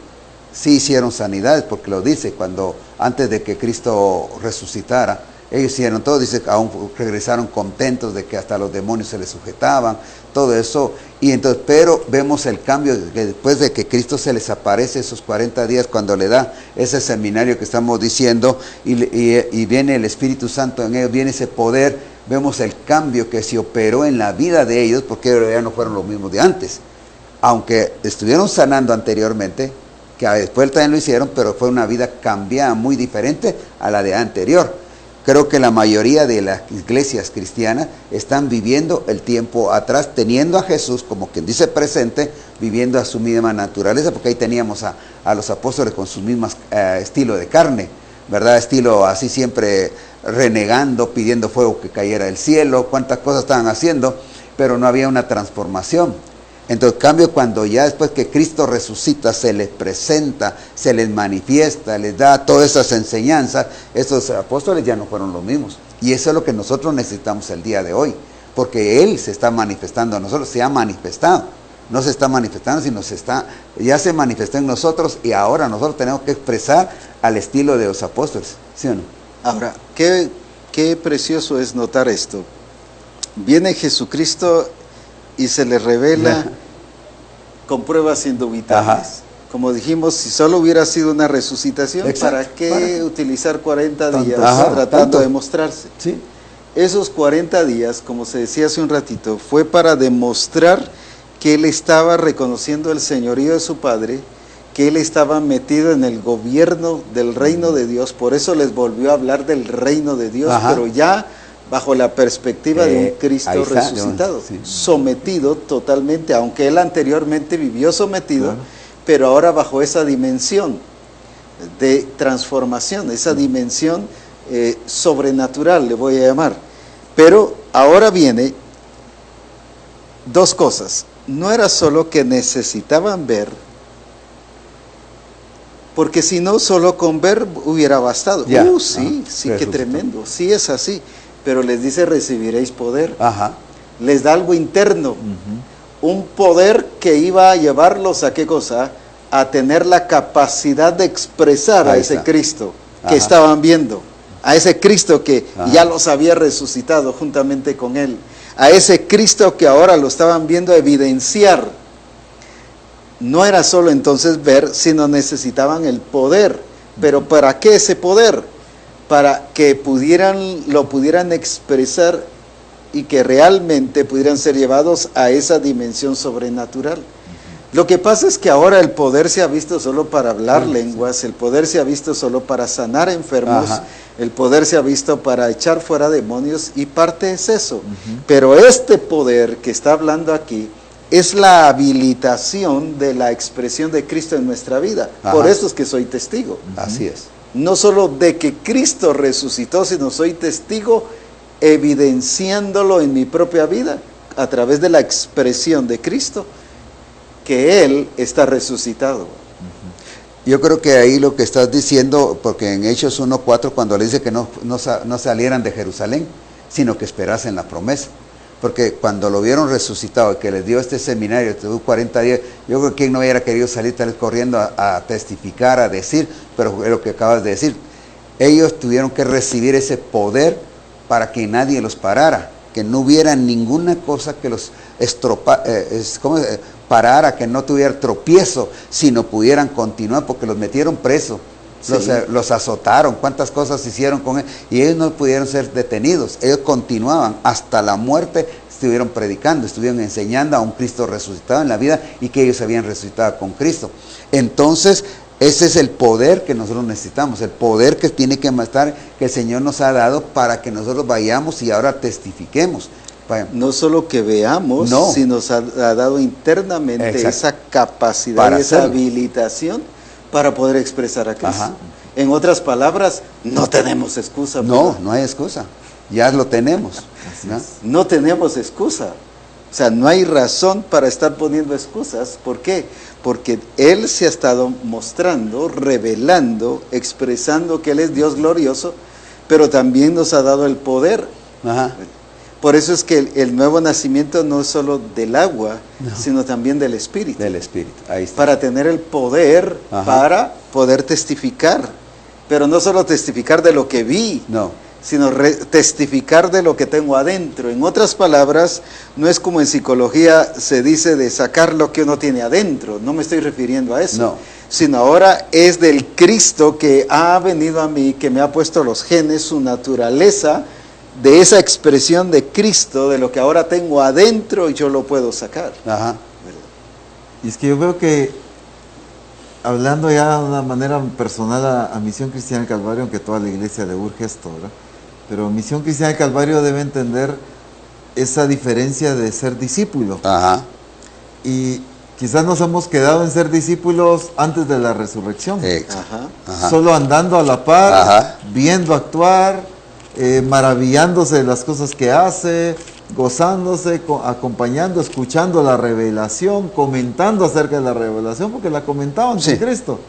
Sí hicieron sanidades, porque lo dice, cuando antes de que Cristo resucitara, ellos hicieron todo, dice, aún regresaron contentos de que hasta los demonios se les sujetaban, todo eso, y entonces, pero vemos el cambio, que después de que Cristo se les aparece esos 40 días, cuando le da ese seminario que estamos diciendo, y viene el Espíritu Santo en ellos, viene ese poder, vemos el cambio que se operó en la vida de ellos, porque ya no fueron los mismos de antes, aunque estuvieron sanando anteriormente, que después también lo hicieron, pero fue una vida cambiada, muy diferente a la de anterior. Creo que la mayoría de las iglesias cristianas están viviendo el tiempo atrás, teniendo a Jesús como quien dice presente, viviendo a su misma naturaleza, porque ahí teníamos a los apóstoles con su mismo estilo de carne, ¿verdad? Estilo así siempre renegando, pidiendo fuego que cayera del cielo, cuántas cosas estaban haciendo, pero no había una transformación. Entonces, en cambio, cuando ya después que Cristo resucita, se les presenta, se les manifiesta, les da todas esas enseñanzas, esos apóstoles ya no fueron los mismos. Y eso es lo que nosotros necesitamos el día de hoy, porque Él se está manifestando a nosotros, se ha manifestado. No se está manifestando, sino ya se manifestó en nosotros y ahora nosotros tenemos que expresar al estilo de los apóstoles, ¿sí o no? Ahora, qué precioso es notar esto. Viene Jesucristo y se le revela con pruebas indubitables. Ajá. Como dijimos, si solo hubiera sido una resucitación, Exacto. ¿para qué utilizar 40 días tratando tanto de mostrarse? Sí. Esos 40 días, como se decía hace un ratito, fue para demostrar que Él estaba reconociendo el señorío de su Padre, que Él estaba metido en el gobierno del reino de Dios. Por eso les volvió a hablar del reino de Dios, Ajá. pero ya bajo la perspectiva de un Cristo ahí está, resucitado, sí. sometido totalmente, aunque Él anteriormente vivió sometido, Claro. pero ahora bajo esa dimensión de transformación, esa dimensión sobrenatural, le voy a llamar. Pero ahora viene dos cosas. No era solo que necesitaban ver, porque si no, solo con ver hubiera bastado. Ya. Sí, Ajá. sí, qué Resucitó. tremendo, sí es así. Pero les dice, recibiréis poder. Ajá. Les da algo interno, un poder que iba a llevarlos a qué cosa, a tener la capacidad de expresar a Ahí ese está. Cristo que Ajá. estaban viendo, a ese Cristo que Ajá. ya los había resucitado juntamente con Él, a ese Cristo que ahora lo estaban viendo evidenciar. No era solo entonces ver, sino necesitaban el poder. Pero ¿para qué ese poder? Para que lo pudieran expresar y que realmente pudieran ser llevados a esa dimensión sobrenatural. Lo que pasa es que ahora el poder se ha visto solo para hablar lenguas, el poder se ha visto solo para sanar enfermos, Ajá. el poder se ha visto para echar fuera demonios, y parte es eso. Pero este poder que está hablando aquí es la habilitación de la expresión de Cristo en nuestra vida. Ajá. Por eso es que soy testigo. Así es. No solo de que Cristo resucitó, sino soy testigo evidenciándolo en mi propia vida a través de la expresión de Cristo, que Él está resucitado. Yo creo que ahí lo que estás diciendo, porque en Hechos 1:4 cuando le dice que no salieran de Jerusalén, sino que esperasen la promesa. Porque cuando lo vieron resucitado y que les dio este seminario, tuvo 40 días, yo creo que quien no hubiera querido salir tal vez corriendo a testificar, a decir, pero es lo que acabas de decir. Ellos tuvieron que recibir ese poder para que nadie los parara, que no hubiera ninguna cosa que los parara, que no tuviera tropiezo, sino pudieran continuar, porque los metieron presos. Sí. Los azotaron, cuántas cosas hicieron con él, y ellos no pudieron ser detenidos, ellos continuaban hasta la muerte, estuvieron predicando, estuvieron enseñando a un Cristo resucitado en la vida y que ellos habían resucitado con Cristo. Entonces, ese es el poder que nosotros necesitamos, el poder que tiene que estar, que el Señor nos ha dado para que nosotros vayamos y ahora testifiquemos. No solo que veamos, No. sino nos ha dado internamente Exacto. esa capacidad Para y esa hacerlo. habilitación para poder expresar a Cristo. Ajá. En otras palabras, no tenemos excusa. No, ¿verdad? no hay excusa, ya lo tenemos, ¿no? No tenemos excusa. O sea, no hay razón para estar poniendo excusas. ¿Por qué? Porque Él se ha estado mostrando, revelando, expresando que Él es Dios glorioso, pero también nos ha dado el poder. Ajá. Por eso es que el nuevo nacimiento no es solo del agua, sino también del Espíritu. Del Espíritu, ahí está. Para tener el poder, Ajá. para poder testificar. Pero no solo testificar de lo que vi, No, sino testificar de lo que tengo adentro. En otras palabras, no es como en psicología se dice de sacar lo que uno tiene adentro. No me estoy refiriendo a eso. No. Sino ahora es del Cristo que ha venido a mí, que me ha puesto los genes, su naturaleza, de esa expresión de Cristo, de lo que ahora tengo adentro, y yo lo puedo sacar. ajá. Y es que yo veo que, hablando ya de una manera personal a Misión Cristiana del Calvario, aunque toda la iglesia le urge esto, ¿verdad? Pero Misión Cristiana del Calvario debe entender esa diferencia de ser discípulo. Ajá. Y quizás nos hemos quedado en ser discípulos antes de la resurrección. Ajá. Ajá. Solo andando a la par, Ajá. viendo actuar, maravillándose de las cosas que hace, gozándose, acompañando, escuchando la revelación, comentando acerca de la revelación, porque la comentaban Sí. con Cristo.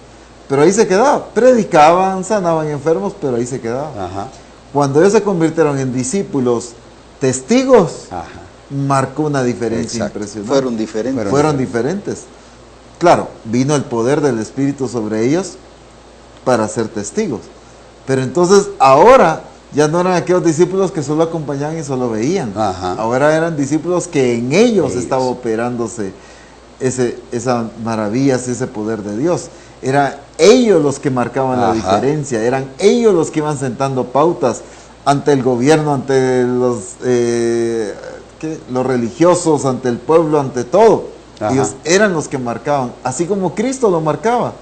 Pero ahí se quedaba. Predicaban, sanaban enfermos, pero ahí se quedaba. Ajá. Cuando ellos se convirtieron en discípulos, testigos, Ajá. marcó una diferencia Exacto. impresionante. Fueron diferentes. Fueron diferentes. Claro, vino el poder del Espíritu sobre ellos para ser testigos. Pero entonces ahora ya no eran aquellos discípulos que solo acompañaban y solo veían. Ajá. Ahora eran discípulos que en ellos Ellos. estaba operándose esas maravillas, ese poder de Dios. Eran ellos los que marcaban la Ajá. diferencia, eran ellos los que iban sentando pautas ante el gobierno, ante los religiosos, ante el pueblo, ante todo. Ajá. Ellos eran los que marcaban, así como Cristo lo marcaba.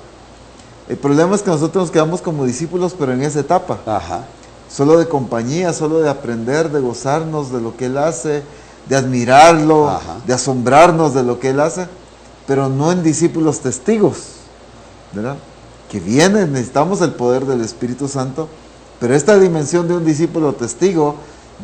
El problema es que nosotros nos quedamos como discípulos, pero en esa etapa, Ajá. solo de compañía, solo de aprender, de gozarnos de lo que Él hace, de admirarlo, Ajá. de asombrarnos de lo que Él hace, pero no en discípulos testigos, ¿verdad? Que viene, necesitamos el poder del Espíritu Santo, pero esta dimensión de un discípulo testigo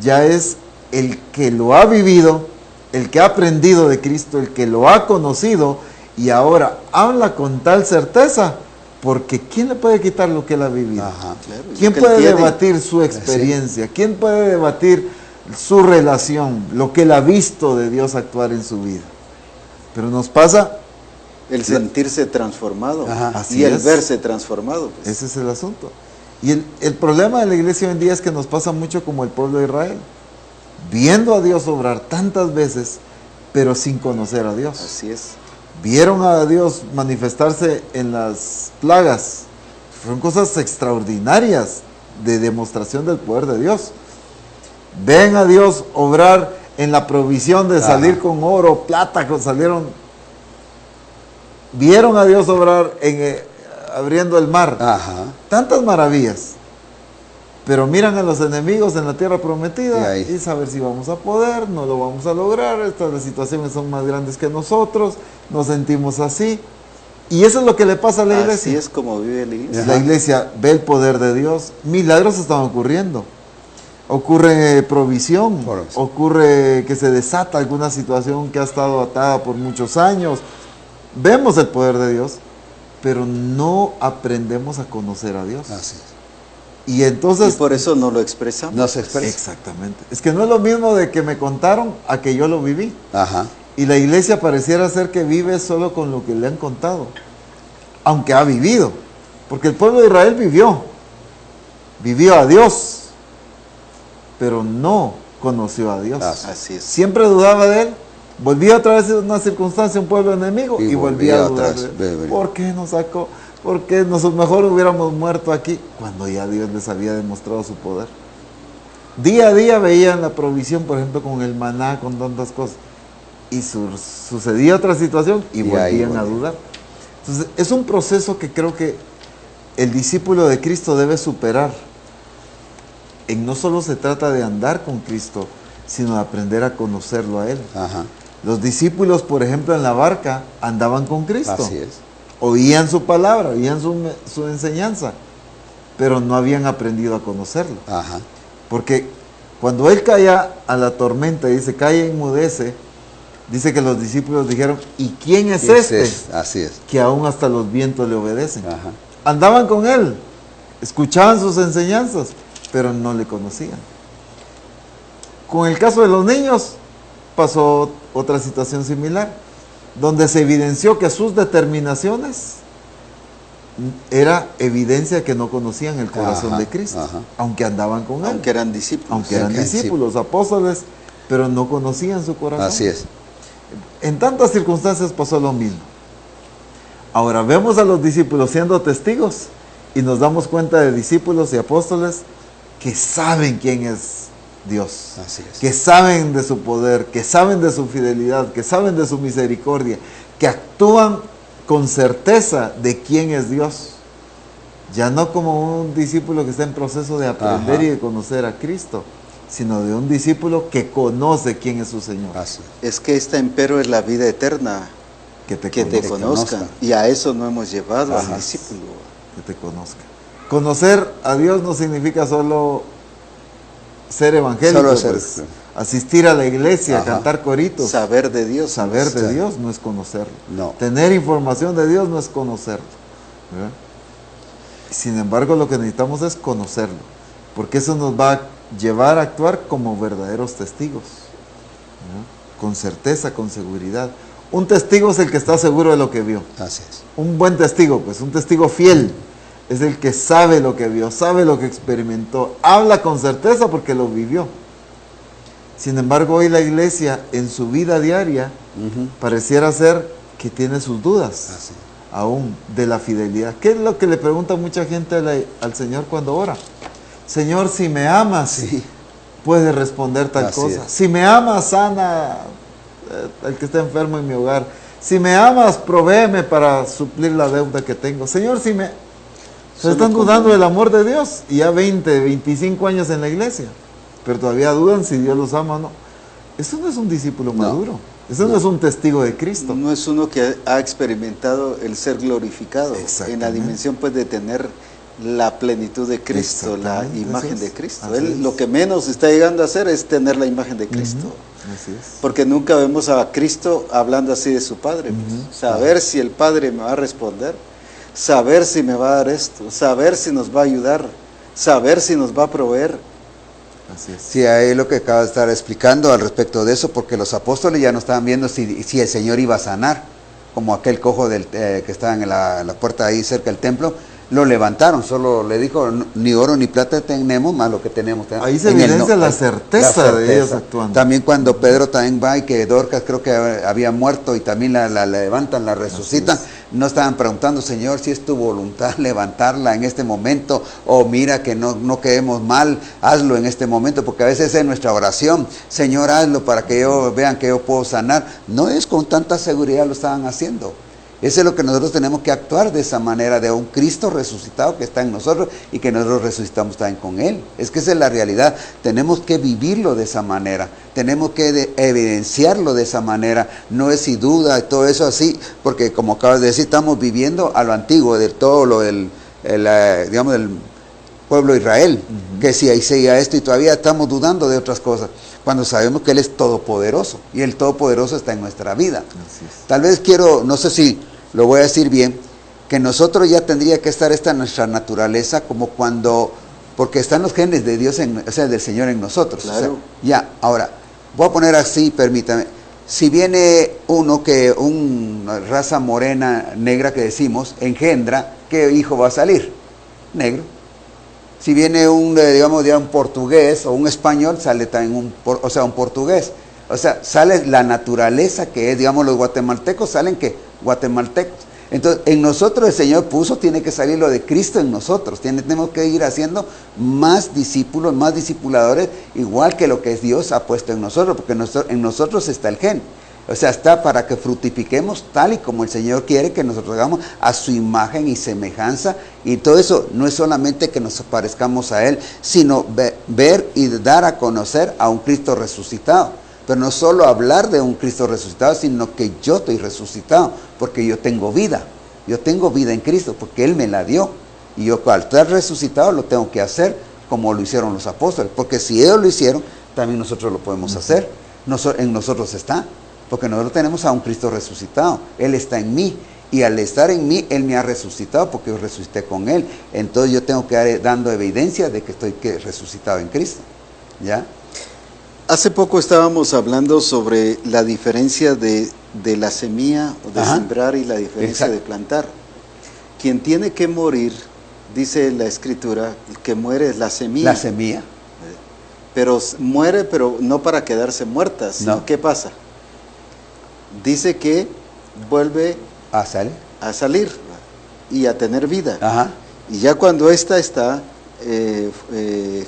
ya es el que lo ha vivido, el que ha aprendido de Cristo, el que lo ha conocido y ahora habla con tal certeza, porque ¿quién le puede quitar lo que él ha vivido? Ajá. Claro, y ¿Quién lo que él puede tiene. debatir su experiencia? ¿Quién puede debatir su relación, lo que él ha visto de Dios actuar en su vida? Pero nos pasa, El sentirse transformado Ajá. Así y el es. verse transformado. Pues. ese es el asunto. Y el problema de la iglesia hoy en día es que nos pasa mucho como el pueblo de Israel, viendo a Dios obrar tantas veces, pero sin conocer a Dios. Así es. Vieron a Dios manifestarse en las plagas. Fueron cosas extraordinarias de demostración del poder de Dios. Ven a Dios obrar en la provisión de salir Ajá. con oro, plata, vieron a Dios obrar abriendo el mar. Ajá. Tantas maravillas. Pero miran a los enemigos en la tierra prometida Y ahí. y saber si vamos a poder, no lo vamos a lograr, estas situaciones son más grandes que nosotros, nos sentimos así. Y eso es lo que le pasa a la Así iglesia. es como vive la iglesia. La iglesia ve el poder de Dios, milagros están ocurriendo. Ocurre provisión, Provisión. ocurre que se desata alguna situación que ha estado atada por muchos años. Vemos el poder de Dios, pero no aprendemos a conocer a Dios. Así es. Y entonces... Y por eso no lo expresamos. No se expresa. Exactamente. Es que no es lo mismo de que me contaron a que yo lo viví. Ajá. Y la iglesia pareciera ser que vive solo con lo que le han contado, aunque ha vivido. Porque el pueblo de Israel vivió a Dios, pero no conoció a Dios. Así es. Siempre dudaba de él. Volvía otra vez en una circunstancia, un pueblo enemigo, Y y volvía a volvía dudar atrás. de él. ¿Por qué nos sacó? ¿Por qué mejor hubiéramos muerto aquí? Cuando ya Dios les había demostrado su poder. Día a día veían la provisión, por ejemplo, con el maná, con tantas cosas. Y sucedía otra situación y volvían a dudar. Entonces, es un proceso que creo que el discípulo de Cristo debe superar. No solo se trata de andar con Cristo, sino de aprender a conocerlo a Él. Ajá. Los discípulos, por ejemplo, en la barca, andaban con Cristo. Así es. Oían su palabra, oían su enseñanza, pero no habían aprendido a conocerlo. Ajá. Porque cuando Él calla a la tormenta, dice, calla y enmudece, dice que los discípulos dijeron, ¿y quién es este? Así es. Que aún hasta los vientos le obedecen. Ajá. Andaban con Él, escuchaban sus enseñanzas, pero no le conocían. Con el caso de los niños, pasó otra situación similar, donde se evidenció que sus determinaciones era evidencia que no conocían el corazón Ajá, de Cristo, ajá. aunque andaban con Él, Aunque eran discípulos. aunque eran Aunque discípulos, apóstoles, pero no conocían su corazón. Así es. En tantas circunstancias pasó lo mismo. Ahora vemos a los discípulos siendo testigos y nos damos cuenta de discípulos y apóstoles que saben quién es Dios, Así es. que saben de su poder, que saben de su fidelidad, que saben de su misericordia, que actúan con certeza de quién es Dios. Ya no como un discípulo que está en proceso de aprender Ajá. y de conocer a Cristo, sino de un discípulo que conoce quién es su Señor. Así. Es que esta empero es la vida eterna, Que te que te conozca. conozcan. Y a eso no hemos llevado Ajá. al discípulo. Que te conozca. Conocer a Dios no significa solo ser evangélico, Solo ser- pues, asistir a la iglesia, Ajá. cantar coritos. Saber de Dios. Saber de Sí. Dios no es conocerlo. No. Tener información de Dios no es conocerlo. ¿Verdad? Sin embargo, lo que necesitamos es conocerlo, porque eso nos va a llevar a actuar como verdaderos testigos, ¿verdad? Con certeza, con seguridad. Un testigo es el que está seguro de lo que vio. Así es. Un buen testigo, pues un testigo fiel, es el que sabe lo que vio, sabe lo que experimentó, habla con certeza porque lo vivió. Sin embargo, hoy la iglesia en su vida diaria Ujú. pareciera ser que tiene sus dudas Así. aún de la fidelidad. ¿Qué es lo que le pregunta mucha gente al Señor cuando ora? Señor, si me amas, Sí. puedes responder tal Así cosa. es. Si me amas, sana al que está enfermo en mi hogar. Si me amas, provéeme para suplir la deuda que tengo. Señor, si me... Se Solo están como- dudando del amor de Dios y ya 20, 25 años en la iglesia, pero todavía dudan si Dios los ama o no. Eso no es un discípulo No. maduro. Eso no es un testigo de Cristo. No es uno que ha experimentado el ser glorificado en la Exactamente. dimensión pues de tener la plenitud de Cristo, la Exactamente, imagen así de es, Cristo. así Él es. lo que menos está llegando a hacer es tener la imagen de Cristo. Ujú, así es. Porque nunca vemos a Cristo hablando así de su Padre. Pues. Saber si el Padre me va a responder, saber si me va a dar esto, saber si nos va a ayudar, saber si nos va a proveer. Así es. Sí, ahí lo que acaba de estar explicando al respecto de eso, porque los apóstoles ya no estaban viendo si el Señor iba a sanar, como aquel cojo que estaba en la puerta ahí cerca del templo, lo levantaron, solo le dijo, ni oro ni plata tenemos, más lo que tenemos. Ahí se En el evidencia la certeza de ellos actuando. También cuando Pedro también va y que Dorcas creo que había muerto y también la levantan, la resucitan, no estaban preguntando, Señor, si es tu voluntad levantarla en este momento, o mira que no quedemos mal, hazlo en este momento, porque a veces es nuestra oración, Señor, hazlo para que vean que yo puedo sanar. No es con tanta seguridad lo estaban haciendo. Eso es lo que nosotros tenemos que actuar de esa manera, de un Cristo resucitado que está en nosotros y que nosotros resucitamos también con Él. Es que esa es la realidad. Tenemos que vivirlo de esa manera, tenemos que evidenciarlo de esa manera. No es sin duda y todo eso así, porque como acabas de decir, estamos viviendo a lo antiguo, de todo lo del pueblo de Israel, que si ahí seguía esto y todavía estamos dudando de otras cosas, cuando sabemos que Él es todopoderoso y el todopoderoso está en nuestra vida. Así es. Tal vez no sé si lo voy a decir bien, que nosotros ya tendría que estar esta nuestra naturaleza como porque están los genes de Dios, o sea, del Señor en nosotros. Claro. O sea, ya, ahora, voy a poner así, permítame, si viene una raza morena, negra que decimos, engendra, ¿qué hijo va a salir? Negro. Si viene un portugués o un español, sale también un portugués. O sea, sale la naturaleza que es, digamos, los guatemaltecos salen guatemaltecos. Entonces, en nosotros el Señor tiene que salir lo de Cristo en nosotros. Tenemos que ir haciendo más discípulos, más discipuladores, igual que lo que Dios ha puesto en nosotros, porque en nosotros está el gen. O sea, está para que frutifiquemos tal y como el Señor quiere que nosotros hagamos a su imagen y semejanza. Y todo eso no es solamente que nos parezcamos a Él, sino ver y dar a conocer a un Cristo resucitado. Pero no solo hablar de un Cristo resucitado, sino que yo estoy resucitado, porque yo tengo vida. Yo tengo vida en Cristo, porque Él me la dio. Y yo al estar resucitado lo tengo que hacer como lo hicieron los apóstoles. Porque si ellos lo hicieron, también nosotros lo podemos hacer. En nosotros está. Porque nosotros tenemos a un Cristo resucitado. Él está en mí. Y al estar en mí, Él me ha resucitado porque yo resucité con Él. Entonces yo tengo que dar dando evidencia de que estoy resucitado en Cristo. ¿Ya? Hace poco estábamos hablando sobre la diferencia de la semilla o de Ajá. sembrar y la diferencia Exacto. de plantar. Quien tiene que morir, dice la Escritura, el que muere es la semilla. La semilla. Pero muere, pero no para quedarse muerta, sino No. ¿qué pasa? Dice que vuelve ¿Sale? a salir y a tener vida. Ajá. Y ya cuando esta está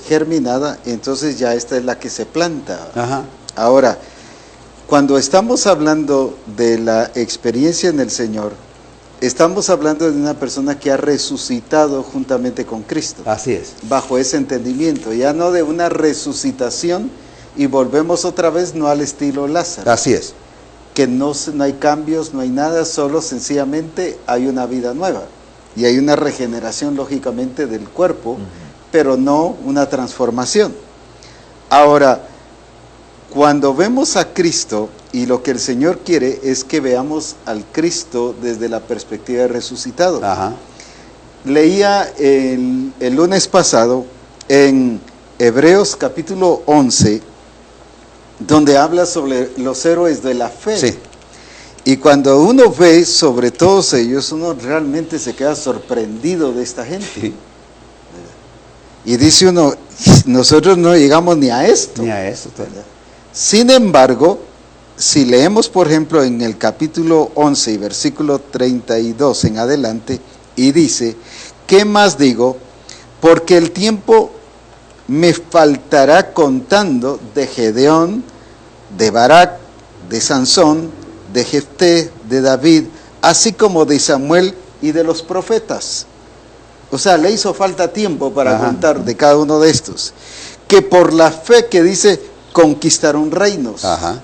germinada, entonces ya esta es la que se planta. Ajá. Ahora, cuando estamos hablando de la experiencia en el Señor, estamos hablando de una persona que ha resucitado juntamente con Cristo. Así es. Bajo ese entendimiento, ya no de una resucitación y volvemos otra vez no al estilo Lázaro. Así es. Que no hay cambios, no hay nada, solo sencillamente hay una vida nueva. Y hay una regeneración lógicamente del cuerpo, pero no una transformación. Ahora, cuando vemos a Cristo, y lo que el Señor quiere es que veamos al Cristo desde la perspectiva de resucitado. Ajá. Leía el lunes pasado en Hebreos capítulo 11, donde habla sobre los héroes de la fe. Sí. Y cuando uno ve sobre todos ellos, uno realmente se queda sorprendido de esta gente. Sí. Y dice uno, nosotros no llegamos ni a esto. Ni a eso. ¿Verdad? Sin embargo, si leemos por ejemplo en el capítulo 11 y versículo 32 en adelante, y dice, ¿qué más digo? Porque el tiempo me faltará contando de Gedeón, de Barak, de Sansón, de Jefté, de David, así como de Samuel y de los profetas. O sea, le hizo falta tiempo para contar de cada uno de estos. Que por la fe que dice, conquistaron reinos. Ajá.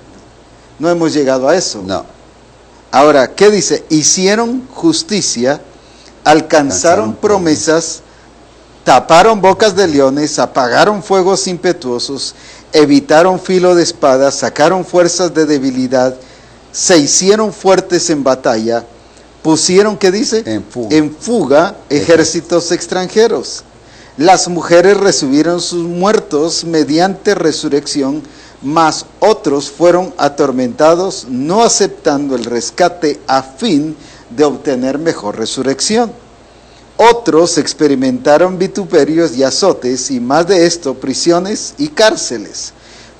No hemos llegado a eso. No. Ahora, ¿qué dice? Hicieron justicia, alcanzaron promesas, taparon bocas de leones, apagaron fuegos impetuosos, evitaron filo de espada, sacaron fuerzas de debilidad, se hicieron fuertes en batalla, pusieron, ¿qué dice? En fuga ejércitos extranjeros. Las mujeres recibieron sus muertos mediante resurrección, mas otros fueron atormentados, no aceptando el rescate a fin de obtener mejor resurrección. Otros experimentaron vituperios y azotes, y más de esto, prisiones y cárceles.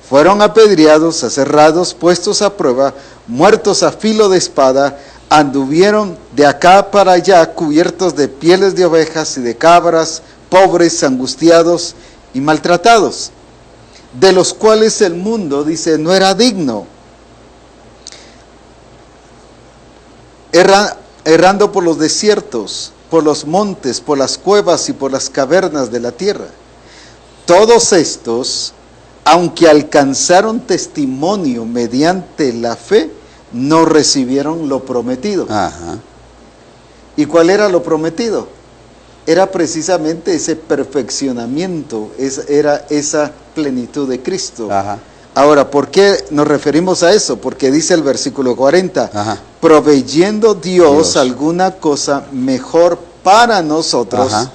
Fueron apedreados, aserrados, puestos a prueba, muertos a filo de espada, anduvieron de acá para allá cubiertos de pieles de ovejas y de cabras, pobres, angustiados y maltratados, de los cuales el mundo, dice, no era digno, errando por los desiertos, por los montes, por las cuevas y por las cavernas de la tierra. Todos estos, aunque alcanzaron testimonio mediante la fe, no recibieron lo prometido. Ajá. ¿Y cuál era lo prometido? Era precisamente ese perfeccionamiento, era esa plenitud de Cristo. Ajá. Ahora, ¿por qué nos referimos a eso? Porque dice el versículo 40, Ajá. proveyendo Dios alguna cosa mejor para nosotros, Ajá.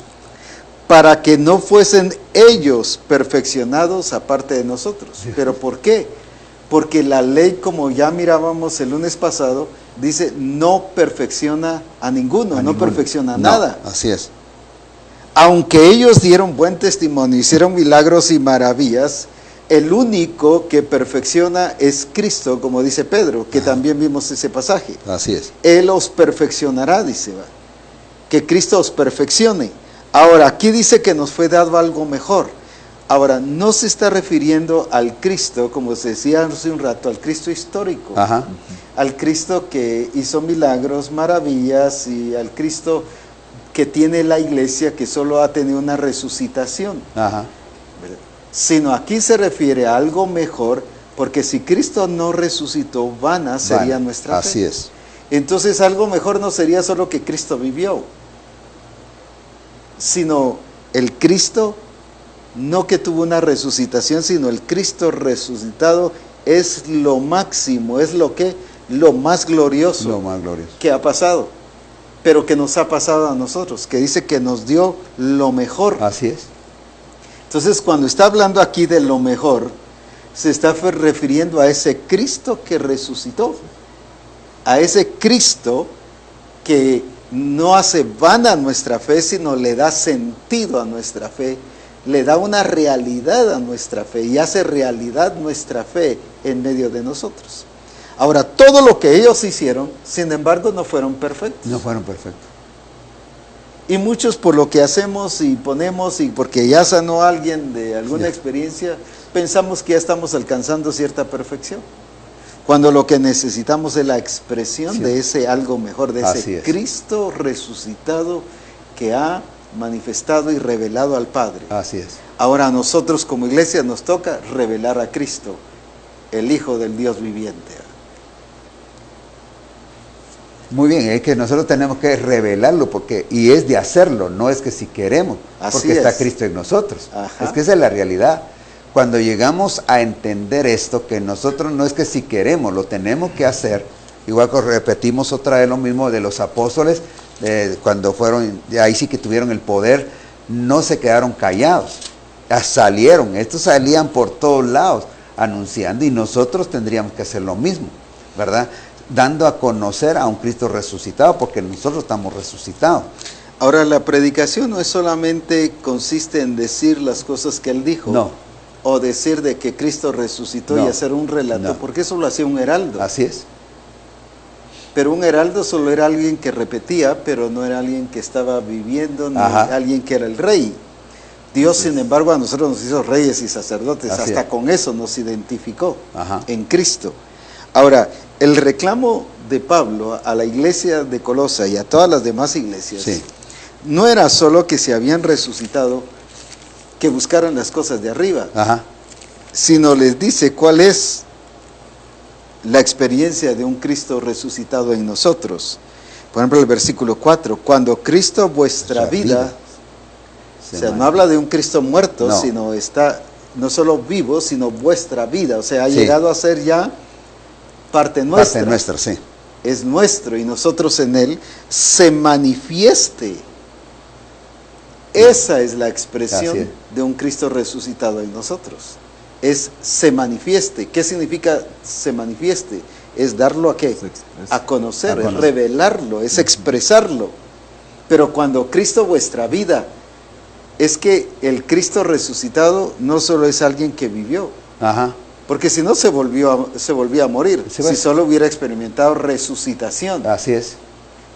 para que no fuesen ellos perfeccionados aparte de nosotros. ¿Pero por qué? Porque la ley, como ya mirábamos el lunes pasado, dice no perfecciona a ninguno, no perfecciona nada. Así es. Aunque ellos dieron buen testimonio, hicieron milagros y maravillas, el único que perfecciona es Cristo, como dice Pedro, que también vimos ese pasaje. Así es. Él os perfeccionará, dice, ¿va? Que Cristo os perfeccione. Ahora, aquí dice que nos fue dado algo mejor. Ahora, no se está refiriendo al Cristo, como se decía hace un rato, al Cristo histórico. Ajá. Al Cristo que hizo milagros, maravillas, y al Cristo que tiene la iglesia, que solo ha tenido una resucitación. Ajá. Sino aquí se refiere a algo mejor, porque si Cristo no resucitó, vana sería nuestra fe. Así es. Entonces algo mejor no sería solo que Cristo vivió, sino el Cristo, no que tuvo una resucitación, sino el Cristo resucitado es lo máximo, es lo más glorioso, Lo más glorioso. que ha pasado, pero que nos ha pasado a nosotros, que dice que nos dio lo mejor. Así es. Entonces, cuando está hablando aquí de lo mejor, se está refiriendo a ese Cristo que resucitó, a ese Cristo que no hace vana nuestra fe, sino le da sentido a nuestra fe, le da una realidad a nuestra fe y hace realidad nuestra fe en medio de nosotros. Ahora, todo lo que ellos hicieron, sin embargo, no fueron perfectos. No fueron perfectos. Y muchos por lo que hacemos y ponemos, y porque ya sanó a alguien de alguna experiencia, pensamos que ya estamos alcanzando cierta perfección. Cuando lo que necesitamos es la expresión Sí. de ese algo mejor, de Así ese es. Cristo resucitado que ha manifestado y revelado al Padre. Así es. Ahora a nosotros como iglesia nos toca revelar a Cristo, el Hijo del Dios viviente. Muy bien, es que nosotros tenemos que revelarlo y es de hacerlo, no es que si queremos, Así porque está es. Cristo en nosotros. Ajá. Es que esa es la realidad. Cuando llegamos a entender esto, que nosotros no es que si queremos, lo tenemos que hacer, igual que repetimos otra vez lo mismo de los apóstoles, cuando fueron, ahí sí que tuvieron el poder, no se quedaron callados, salieron, estos salían por todos lados anunciando, y nosotros tendríamos que hacer lo mismo, ¿verdad? Dando a conocer a un Cristo resucitado, porque nosotros estamos resucitados. Ahora la predicación no es solamente consiste en decir las cosas que Él dijo, No. o decir de que Cristo resucitó No. y hacer un relato, No. porque eso lo hacía un heraldo. Así es. Pero un heraldo solo era alguien que repetía, pero no era alguien que estaba viviendo, ni Ajá. alguien que era el rey. Dios, sin embargo, a nosotros nos hizo reyes y sacerdotes, Así hasta es. con eso nos identificó Ajá. en Cristo. Ahora, el reclamo de Pablo a la iglesia de Colosa y a todas las demás iglesias, Sí. no era solo que se habían resucitado, que buscaran las cosas de arriba, Ajá. sino les dice cuál es la experiencia de un Cristo resucitado en nosotros. Por ejemplo, el versículo 4, cuando Cristo vuestra Nuestra vida, vida o sea, no habla de un Cristo muerto, No. sino está no solo vivo, sino vuestra vida, o sea, ha Sí. llegado a ser ya parte nuestra. Parte nuestra, sí. Es nuestro y nosotros en él se manifieste. Esa es la expresión Así es. de un Cristo resucitado en nosotros. Es se manifieste. ¿Qué significa se manifieste? Es darlo a qué? Se expresa. A conocer, A es conocer. revelarlo, es expresarlo. Pero cuando Cristo vuestra vida, es que el Cristo resucitado no solo es alguien que vivió, Ajá. porque si no se volvía a morir, Se va. si solo hubiera experimentado resucitación, Así es.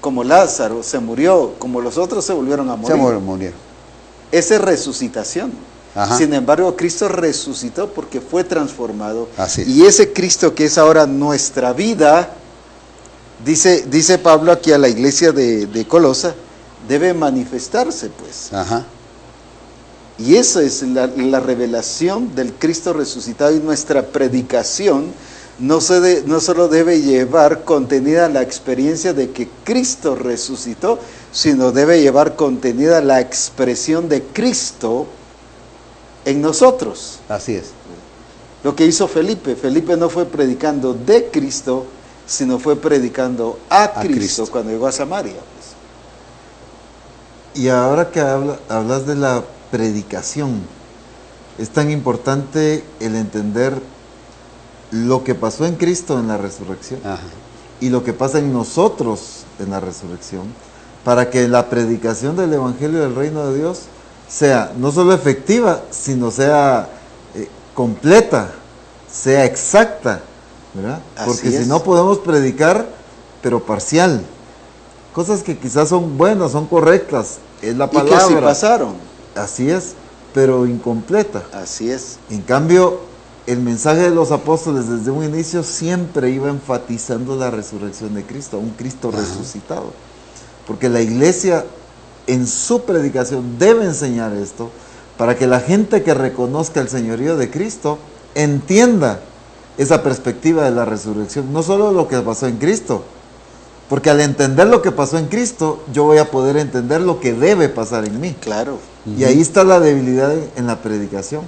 como Lázaro se murió, como los otros se volvieron a Se morir. murieron. Esa es resucitación. Ajá. Sin embargo, Cristo resucitó porque fue transformado. Así es. Y ese Cristo que es ahora nuestra vida, dice Pablo aquí a la iglesia de Colosa, debe manifestarse, pues. Ajá. Y eso es la revelación del Cristo resucitado, y nuestra predicación no solo debe llevar contenida la experiencia de que Cristo resucitó, sino debe llevar contenida la expresión de Cristo en nosotros. Así es. Lo que hizo Felipe no fue predicando de Cristo, sino fue predicando a Cristo Cristo. cuando llegó a Samaria. Y ahora que hablas de la predicación, es tan importante el entender lo que pasó en Cristo en la resurrección Ajá. y lo que pasa en nosotros en la resurrección, para que la predicación del Evangelio del Reino de Dios sea no solo efectiva, sino sea completa, sea exacta, ¿verdad? Así Porque es. si no podemos predicar, pero parcial. Cosas que quizás son buenas, son correctas, es la Y que palabra. sí pasaron. Así es, pero incompleta. Así es. En cambio, el mensaje de los apóstoles desde un inicio siempre iba enfatizando la resurrección de Cristo, un Cristo resucitado. Porque la iglesia en su predicación debe enseñar esto para que la gente que reconozca el señorío de Cristo entienda esa perspectiva de la resurrección, no solo lo que pasó en Cristo, porque al entender lo que pasó en Cristo, yo voy a poder entender lo que debe pasar en mí. Claro. Y ahí está la debilidad en la predicación.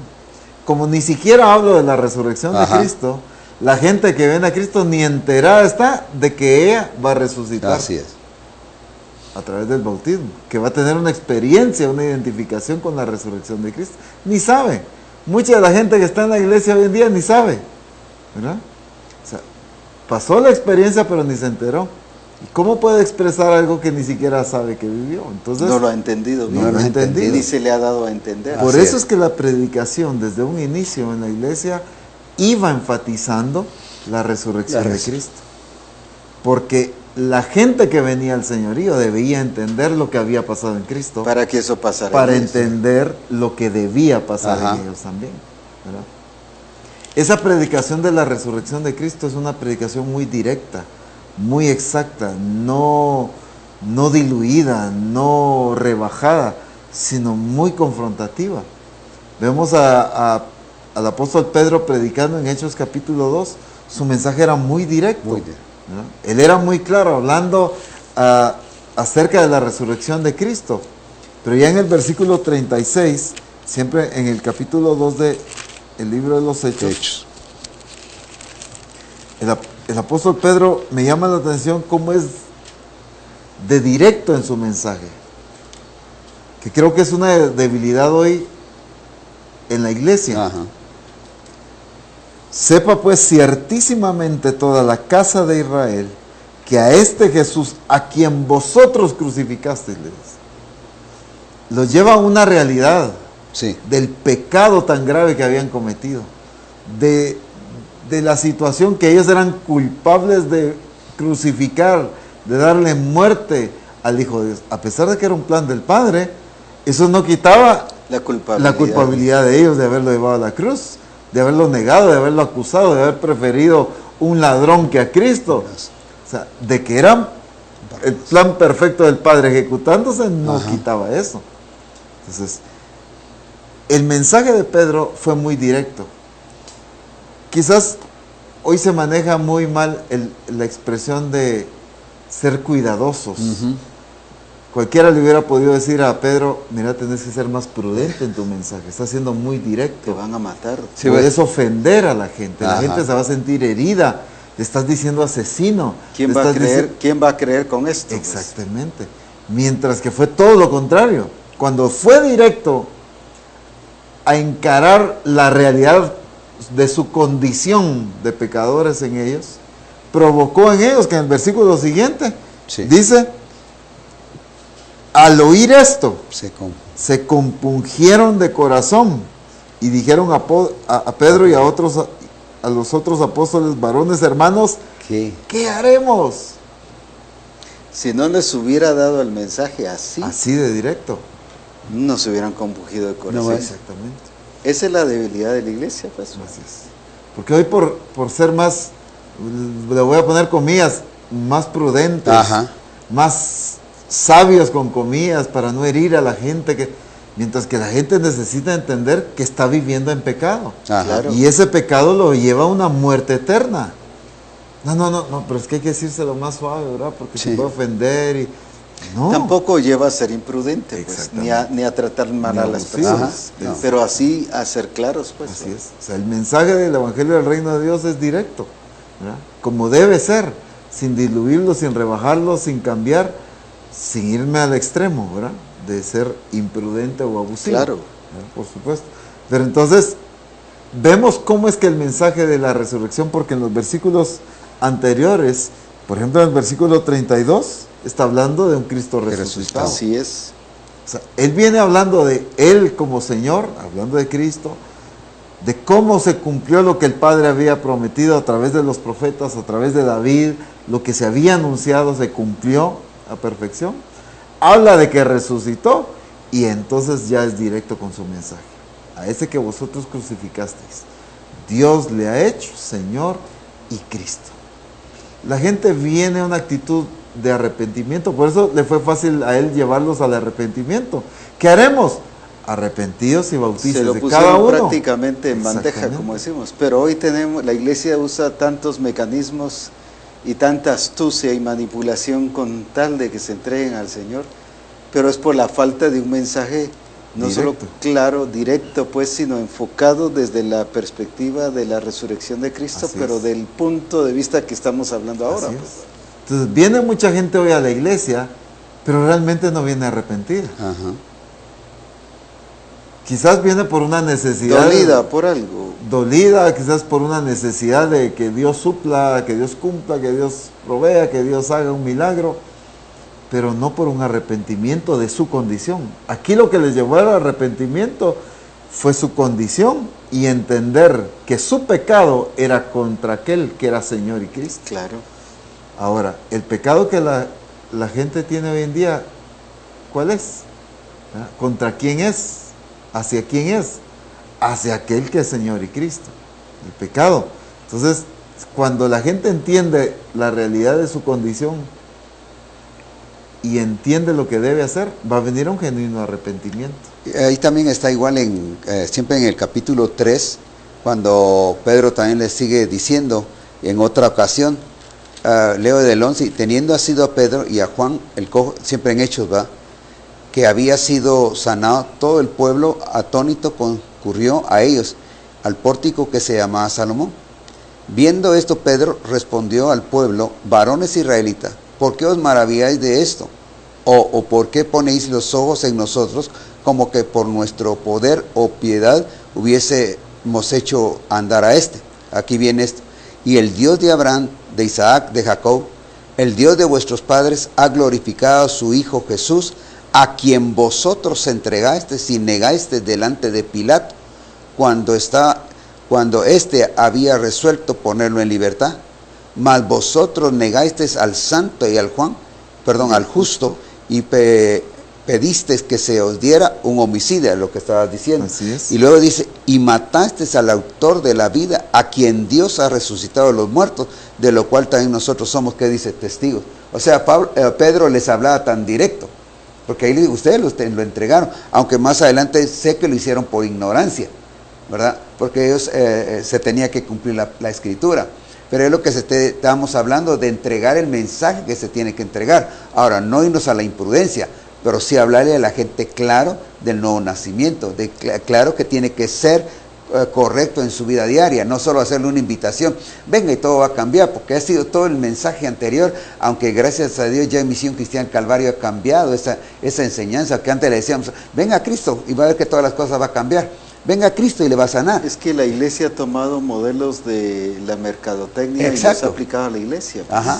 Como ni siquiera hablo de la resurrección de Ajá. Cristo, la gente que ven a Cristo ni enterada está de que ella va a resucitar Así es. a través del bautismo, que va a tener una experiencia, una identificación con la resurrección de Cristo. Ni sabe. Mucha de la gente que está en la iglesia hoy en día ni sabe, ¿verdad? O sea, pasó la experiencia pero ni se enteró. ¿Y cómo puede expresar algo que ni siquiera sabe que vivió? Entonces, No lo ha entendido bien. no lo ha entendido. Ni se le ha dado a entender. por Así eso es. es que la predicación desde un inicio en la iglesia iba enfatizando la resurrección La de res- Cristo. Porque la gente que venía al señorío debía entender lo que había pasado en Cristo Para que eso pasara. para en ellos. entender lo que debía pasar Ajá. en ellos también, ¿verdad? esa predicación de la resurrección de Cristo es una predicación muy directa, muy exacta, no diluida, no rebajada, sino muy confrontativa. Vemos al apóstol Pedro predicando en Hechos capítulo 2, su mensaje era muy directo. Muy directo. ¿No? Él era muy claro, hablando acerca de la resurrección de Cristo. Pero ya en el versículo 36, siempre en el capítulo 2 del libro de los Hechos. El apóstol Pedro, me llama la atención cómo es de directo en su mensaje, que creo que es una debilidad hoy en la iglesia. Ajá. Sepa pues ciertísimamente toda la casa de Israel que a este Jesús, a quien vosotros crucificasteis, lo lleva a una realidad Sí. del pecado tan grave que habían cometido, de la situación que ellos eran culpables de crucificar, de darle muerte al Hijo de Dios. A pesar de que era un plan del Padre, eso no quitaba La culpabilidad. la culpabilidad de ellos de haberlo llevado a la cruz, de haberlo negado, de haberlo acusado, de haber preferido un ladrón que a Cristo. O sea, de que era el plan perfecto del Padre ejecutándose, no Ajá. quitaba eso. Entonces, el mensaje de Pedro fue muy directo. Quizás hoy se maneja muy mal la expresión de ser cuidadosos. Ujú. Cualquiera le hubiera podido decir a Pedro, mira, tenés que ser más prudente en tu mensaje, está siendo muy Te directo. van a matar. Sí, Puedes ofender a la gente Ajá. se va a sentir herida, le estás diciendo asesino. ¿Quién le va a estás creer? dici- ¿Quién va a creer con esto? Pues? Exactamente. Mientras que fue todo lo contrario. Cuando fue directo a encarar la realidad de su condición de pecadores en ellos, provocó en ellos que en el versículo siguiente Sí. dice, al oír esto, se compungieron de corazón y dijeron a Pedro y a los otros apóstoles, varones hermanos, ¿Qué? ¿qué haremos? Si no les hubiera dado el mensaje así, Así de directo. no se hubieran compungido de corazón. No, Exactamente. Esa es la debilidad de la iglesia, pues. Así es. Porque hoy por ser más, le voy a poner comillas, más prudentes, Ajá. más sabios con comillas para no herir a la gente, mientras que la gente necesita entender que está viviendo en pecado. Ajá. Claro. Y ese pecado lo lleva a una muerte eterna. No, pero es que hay que decírselo más suave, ¿verdad? Porque Sí. se puede ofender y... No. Tampoco lleva a ser imprudente, pues, Exactamente. ni a tratar mal Ni a las abusivo. personas. Ajá. No. Pero así a ser claros, pues. Así es. O sea, el mensaje del Evangelio del Reino de Dios es directo, ¿verdad? Como debe ser, sin diluirlo, sin rebajarlo, sin cambiar, sin irme al extremo, ¿verdad? De ser imprudente o abusivo. Claro. ¿verdad? Por supuesto. Pero entonces, vemos cómo es que el mensaje de la resurrección, porque en los versículos anteriores, por ejemplo en el versículo 32, está hablando de un Cristo resucitado. Así es. O sea, él viene hablando de Él como Señor, hablando de Cristo, de cómo se cumplió lo que el Padre había prometido a través de los profetas, a través de David, lo que se había anunciado se cumplió a perfección. Habla de que resucitó y entonces ya es directo con su mensaje. A ese que vosotros crucificasteis, Dios le ha hecho Señor y Cristo. La gente viene a una actitud de arrepentimiento, por eso le fue fácil a él llevarlos al arrepentimiento. ¿Qué haremos? Arrepentidos y bautizados Se lo de pusieron cada uno. prácticamente en bandeja, Exactamente. como decimos. Pero hoy la iglesia usa tantos mecanismos y tanta astucia y manipulación con tal de que se entreguen al Señor. Pero es por la falta de un mensaje no solo Directo. claro, directo, pues, sino enfocado desde la perspectiva de la resurrección de Cristo, Así pero es. del punto de vista que estamos hablando ahora. Así pues. es. Entonces viene mucha gente hoy a la iglesia, pero realmente no viene arrepentida. Ajá. Quizás viene por una necesidad. Dolida por algo. Dolida, quizás por una necesidad de que Dios supla, que Dios cumpla, que Dios provea, que Dios haga un milagro, pero no por un arrepentimiento de su condición. Aquí lo que les llevó al arrepentimiento fue su condición y entender que su pecado era contra aquel que era Señor y Cristo. Claro. Ahora, el pecado que la gente tiene hoy en día, ¿cuál es? ¿Ah? ¿Contra quién es? ¿Hacia quién es? Hacia aquel que es Señor y Cristo. el pecado. Entonces, cuando la gente entiende la realidad de su condición y entiende lo que debe hacer, va a venir un genuino arrepentimiento. Ahí también está igual siempre en el capítulo 3, cuando Pedro también le sigue diciendo en otra ocasión, leo del 11, teniendo asido a Pedro y a Juan, el cojo, siempre en Hechos, ¿va? Que había sido sanado, todo el pueblo atónito concurrió a ellos, al pórtico que se llamaba Salomón. Viendo esto, Pedro respondió al pueblo, varones israelitas, ¿por qué os maravilláis de esto? ¿O por qué ponéis los ojos en nosotros, como que por nuestro poder o piedad hubiésemos hecho andar a este? Aquí viene esto. Y el Dios de Abraham, de Isaac, de Jacob, el Dios de vuestros padres, ha glorificado a su Hijo Jesús, a quien vosotros entregasteis y negasteis delante de Pilato, cuando éste había resuelto ponerlo en libertad. Mas vosotros negasteis al santo y al justo, y pedisteis que se os diera un homicida, lo que estabas diciendo. Así es. Y luego dice, y matasteis al autor de la vida, a quien Dios ha resucitado de los muertos, de lo cual también nosotros somos, ¿qué dice? Testigos. O sea, Pedro les hablaba tan directo, porque ahí ustedes lo entregaron, aunque más adelante sé que lo hicieron por ignorancia, ¿verdad? Porque ellos se tenía que cumplir la escritura. Pero es lo que estábamos hablando, de entregar el mensaje que se tiene que entregar. Ahora, no irnos a la imprudencia, pero sí hablarle a la gente claro del nuevo nacimiento, claro que tiene que ser correcto en su vida diaria, no solo hacerle una invitación, venga y todo va a cambiar, porque ha sido todo el mensaje anterior, aunque gracias a Dios ya Misión Cristiana Calvario ha cambiado esa enseñanza que antes le decíamos, venga a Cristo y va a ver que todas las cosas va a cambiar. Venga a Cristo y le va a sanar. Es que la iglesia ha tomado modelos de la mercadotecnia. Exacto. Y los ha aplicado a la iglesia. Pues. Ajá.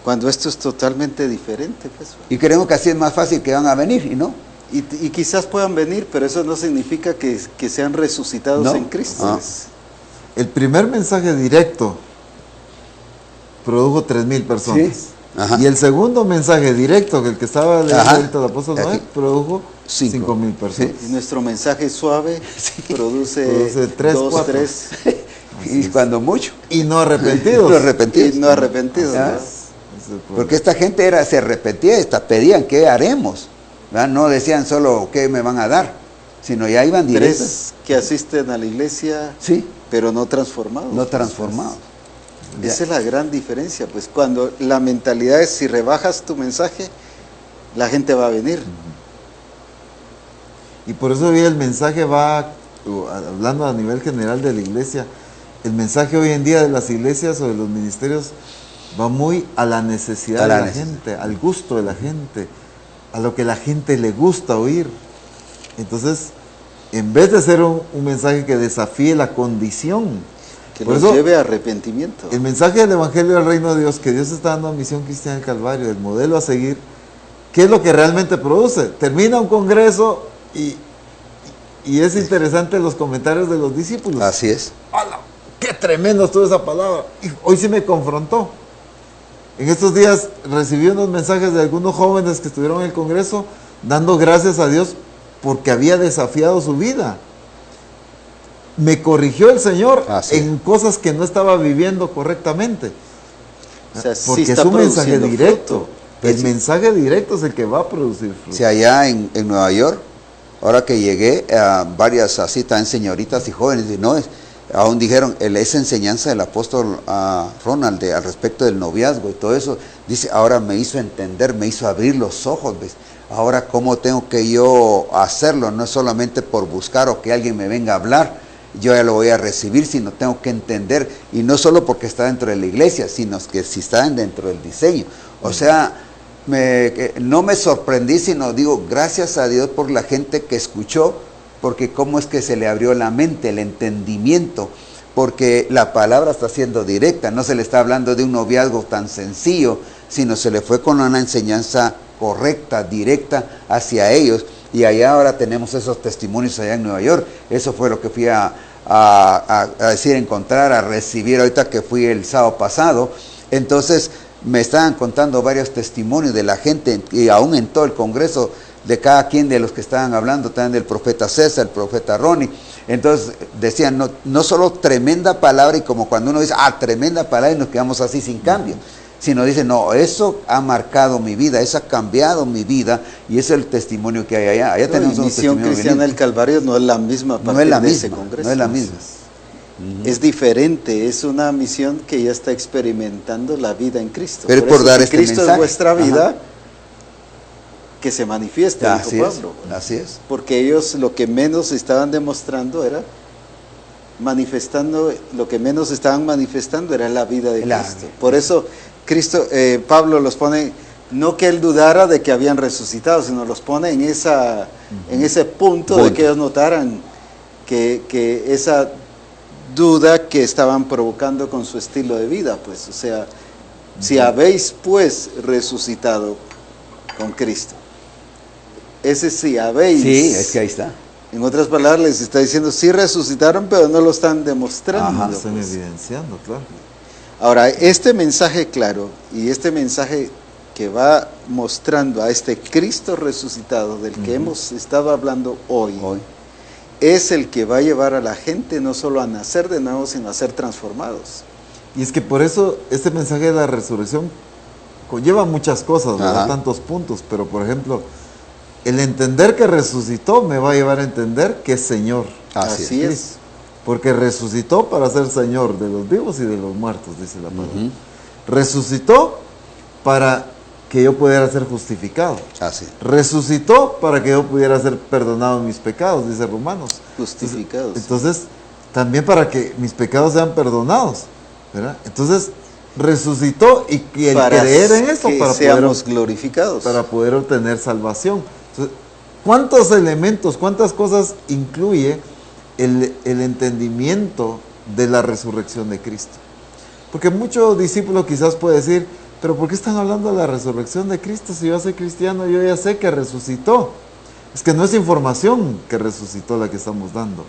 Cuando esto es totalmente diferente. Pues. Y creemos que así es más fácil que van a venir, ¿y no? Y quizás puedan venir, pero eso no significa que sean resucitados en Cristo. Ah. El primer mensaje directo produjo 3,000 personas. Sí. Ajá. Y el segundo mensaje directo, que el que estaba leyendo el apóstol Noé, produjo 5,000 personas. Sí. Y nuestro mensaje suave produce 3, 2, 4. 3. Y cuando mucho. Y no arrepentidos. Y no arrepentidos. ¿No? Porque esta gente se arrepentía, pedían, ¿qué haremos? ¿Verdad? No decían solo, ¿qué me van a dar? Sino ya iban directos. 3 que asisten a la iglesia, sí, pero no transformados. No transformados. Esa es la gran diferencia, pues cuando la mentalidad es, si rebajas tu mensaje, la gente va a venir. Y por eso hoy el mensaje va, hablando a nivel general de la iglesia, el mensaje hoy en día de las iglesias o de los ministerios va muy a la necesidad de la gente, al gusto de la gente, a lo que la gente le gusta oír. Entonces, en vez de ser un mensaje que desafíe la condición, que nos lleve a arrepentimiento. El mensaje del Evangelio del Reino de Dios, que Dios está dando a Misión Cristiana del Calvario, el modelo a seguir, ¿qué es lo que realmente produce? Termina un congreso y es interesante los comentarios de los discípulos. Así es. ¡Hala! ¡Qué tremendo estuvo esa palabra! Y hoy sí me confrontó. En estos días recibí unos mensajes de algunos jóvenes que estuvieron en el congreso dando gracias a Dios porque había desafiado su vida. Me corrigió el Señor en cosas que no estaba viviendo correctamente. O sea, porque es un mensaje directo. El mensaje directo es el que va a producir fruto. Si allá en Nueva York, ahora que llegué, varias así también señoritas y jóvenes, y no, aún dijeron, esa enseñanza del apóstol Ronald al respecto del noviazgo y todo eso, dice, ahora me hizo entender, me hizo abrir los ojos, ¿ves? Ahora cómo tengo que yo hacerlo, no es solamente por buscar o que alguien me venga a hablar, yo ya lo voy a recibir, sino tengo que entender, y no solo porque está dentro de la iglesia, sino que si está dentro del diseño. O sea, no me sorprendí, sino digo, gracias a Dios por la gente que escuchó, porque cómo es que se le abrió la mente, el entendimiento, porque la palabra está siendo directa, no se le está hablando de un noviazgo tan sencillo, sino se le fue con una enseñanza correcta, directa hacia ellos. Y allá ahora tenemos esos testimonios allá en Nueva York. Eso fue lo que fui a decir, encontrar, a recibir ahorita que fui el sábado pasado. Entonces me estaban contando varios testimonios de la gente, y aún en todo el Congreso de cada quien de los que estaban hablando, también del profeta César, el profeta Ronnie. Entonces decían, no solo tremenda palabra, y como cuando uno dice, tremenda palabra, y nos quedamos así sin cambio, sino dice, no, eso ha marcado mi vida, eso ha cambiado mi vida, y ese es el testimonio que hay allá. Allá tenemos un Misión testimonio Cristiana del Calvario no es la misma a partir no es la de misma, ese congreso. no es la misma. Es diferente, es una misión que ya está experimentando la vida en Cristo. Pero por eso, dar si este Cristo mensaje. es vuestra vida, Ajá. que se manifieste, Así dijo es, Pablo. así es. Porque ellos lo que menos estaban demostrando era lo que menos estaban manifestando era la vida de Cristo. Por eso Pablo los pone, no que él dudara de que habían resucitado, sino los pone en ese punto de que ellos notaran que esa duda que estaban provocando con su estilo de vida, pues, o sea, si habéis pues resucitado con Cristo. Ese sí, habéis. Sí, es que ahí está. En otras palabras, les está diciendo, sí resucitaron, pero no lo están demostrando. Ajá, están pues. evidenciando, claro. Ahora, este mensaje claro y este mensaje que va mostrando a este Cristo resucitado del que hemos estado hablando hoy, es el que va a llevar a la gente no solo a nacer de nuevo, sino a ser transformados. Y es que por eso este mensaje de la resurrección conlleva muchas cosas, ¿verdad? Ajá. Tantos puntos, pero por ejemplo, el entender que resucitó me va a llevar a entender que es Señor. Así es. Cristo. Porque resucitó para ser Señor de los vivos y de los muertos, dice la palabra. Resucitó para que yo pudiera ser justificado. Así. Resucitó para que yo pudiera ser perdonado en mis pecados, dice Romanos. Justificados. Entonces, también para que mis pecados sean perdonados, ¿verdad? Entonces, resucitó y el para creer en eso que para seamos glorificados. para poder obtener salvación. Entonces, ¿cuántos elementos, cuántas cosas incluye el entendimiento de la resurrección de Cristo? Porque muchos discípulos quizás pueden decir, pero ¿por qué están hablando de la resurrección de Cristo? Si yo soy cristiano, yo ya sé que resucitó. Es que no es información que resucitó la que estamos dando.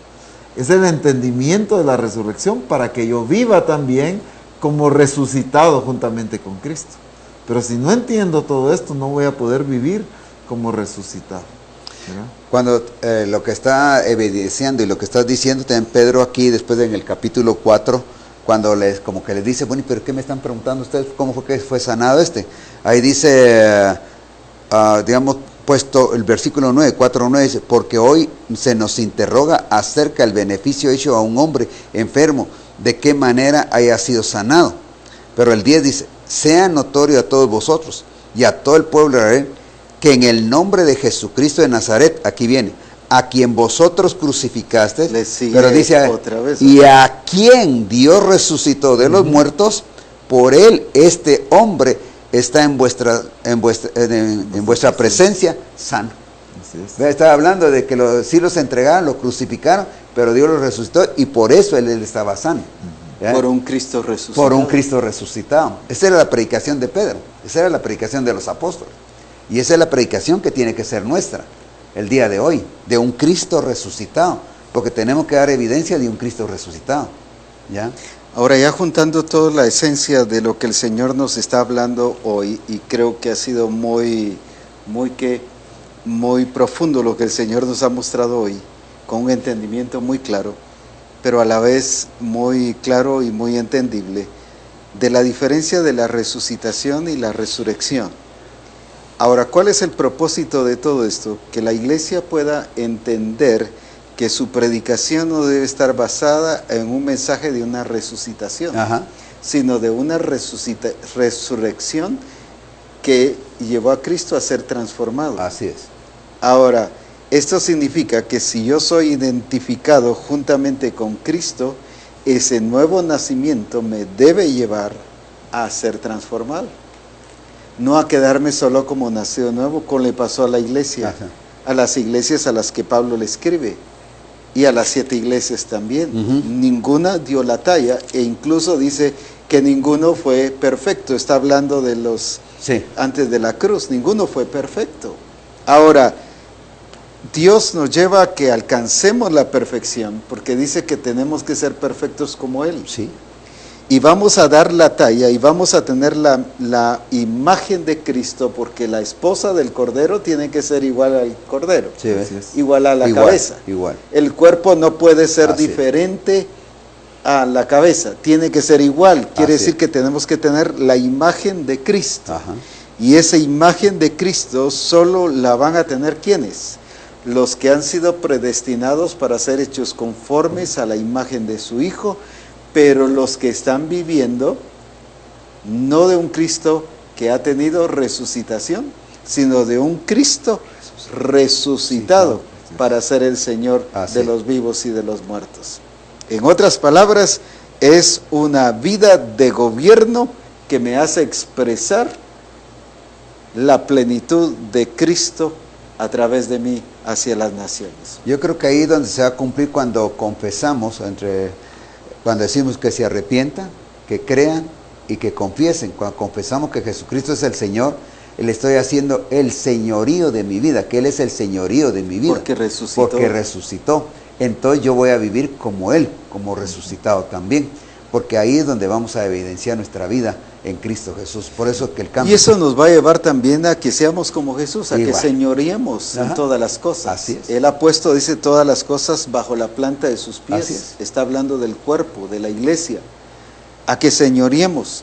Es el entendimiento de la resurrección para que yo viva también como resucitado juntamente con Cristo. Pero si no entiendo todo esto, no voy a poder vivir como resucitado, ¿verdad? Cuando lo que está evidenciando y lo que estás diciendo también Pedro aquí, después en el capítulo 4, cuando como que les dice, bueno, ¿pero qué me están preguntando ustedes? ¿Cómo fue que fue sanado este? Ahí dice, digamos, puesto el versículo 9, 4:9, dice, porque hoy se nos interroga acerca del beneficio hecho a un hombre enfermo, de qué manera haya sido sanado. Pero el 10 dice, sea notorio a todos vosotros y a todo el pueblo de Israel, que en el nombre de Jesucristo de Nazaret, aquí viene, a quien vosotros crucificaste, pero dice, otra vez, y a quien Dios resucitó de los muertos, por él este hombre está en vuestra presencia sano. Así es. Estaba hablando de que sí los entregaron, lo crucificaron, pero Dios los resucitó y por eso él estaba sano. Por un Cristo resucitado. Por un Cristo resucitado. Esa era la predicación de Pedro, esa era la predicación de los apóstoles. Y esa es la predicación que tiene que ser nuestra el día de hoy, de un Cristo resucitado, porque tenemos que dar evidencia de un Cristo resucitado. ¿Ya? Ahora, ya juntando toda la esencia de lo que el Señor nos está hablando hoy, y creo que ha sido muy profundo lo que el Señor nos ha mostrado hoy, con un entendimiento muy claro, pero a la vez muy claro y muy entendible, de la diferencia de la resucitación y la resurrección. Ahora, ¿cuál es el propósito de todo esto? Que la iglesia pueda entender que su predicación no debe estar basada en un mensaje de una resucitación, sino de una resurrección que llevó a Cristo a ser transformado. Así es. Ahora, esto significa que si yo soy identificado juntamente con Cristo, ese nuevo nacimiento me debe llevar a ser transformado. No a quedarme solo como nacido nuevo, como le pasó a la iglesia, a las iglesias a las que Pablo le escribe, y a las 7 iglesias también. Ninguna dio la talla, e incluso dice que ninguno fue perfecto. Está hablando de los antes de la cruz, ninguno fue perfecto. Ahora, Dios nos lleva a que alcancemos la perfección, porque dice que tenemos que ser perfectos como Él. Sí. y vamos a dar la talla y vamos a tener la imagen de Cristo, porque la esposa del Cordero tiene que ser igual al Cordero, Sí, ¿ves? Así es. igual a la Igual, cabeza. igual. El cuerpo no puede ser Así es. diferente a la cabeza, tiene que ser igual. Quiere Así decir es. que tenemos que tener la imagen de Cristo. Ajá. Y esa imagen de Cristo solo la van a tener ¿quiénes? Los que han sido predestinados para ser hechos conformes a la imagen de su Hijo, pero los que están viviendo no de un Cristo que ha tenido resucitación, sino de un Cristo resucitado para ser el Señor Así de es. los vivos y de los muertos. En otras palabras, es una vida de gobierno que me hace expresar la plenitud de Cristo a través de mí hacia las naciones. Yo creo que ahí es donde se va a cumplir cuando confesamos, cuando decimos que se arrepientan, que crean y que confiesen. Cuando confesamos que Jesucristo es el Señor, le estoy haciendo el señorío de mi vida, que Él es el señorío de mi vida. Porque resucitó. Porque resucitó. Entonces yo voy a vivir como Él, como resucitado también. Porque ahí es donde vamos a evidenciar nuestra vida en Cristo Jesús. Por eso que el cambio... Y eso nos va a llevar también a que seamos como Jesús, a Igual. que señoreemos en Ajá. todas las cosas. Así es. Él ha puesto, dice, todas las cosas bajo la planta de sus pies. Así es. Está hablando del cuerpo, de la iglesia, a que señoreemos.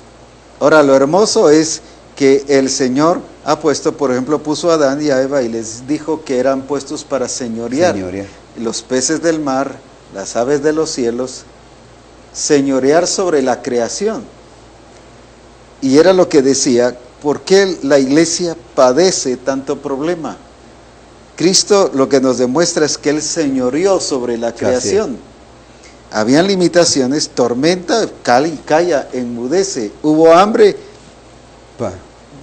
Ahora, lo hermoso es que el Señor ha puesto, por ejemplo, puso a Adán y a Eva y les dijo que eran puestos para señorear. Señorear. Los peces del mar, las aves de los cielos, señorear sobre la creación. Y era lo que decía, ¿por qué la iglesia padece tanto problema? Cristo lo que nos demuestra es que Él señoreó sobre la creación. Habían limitaciones, tormenta, calla, enmudece. Hubo hambre, Pa-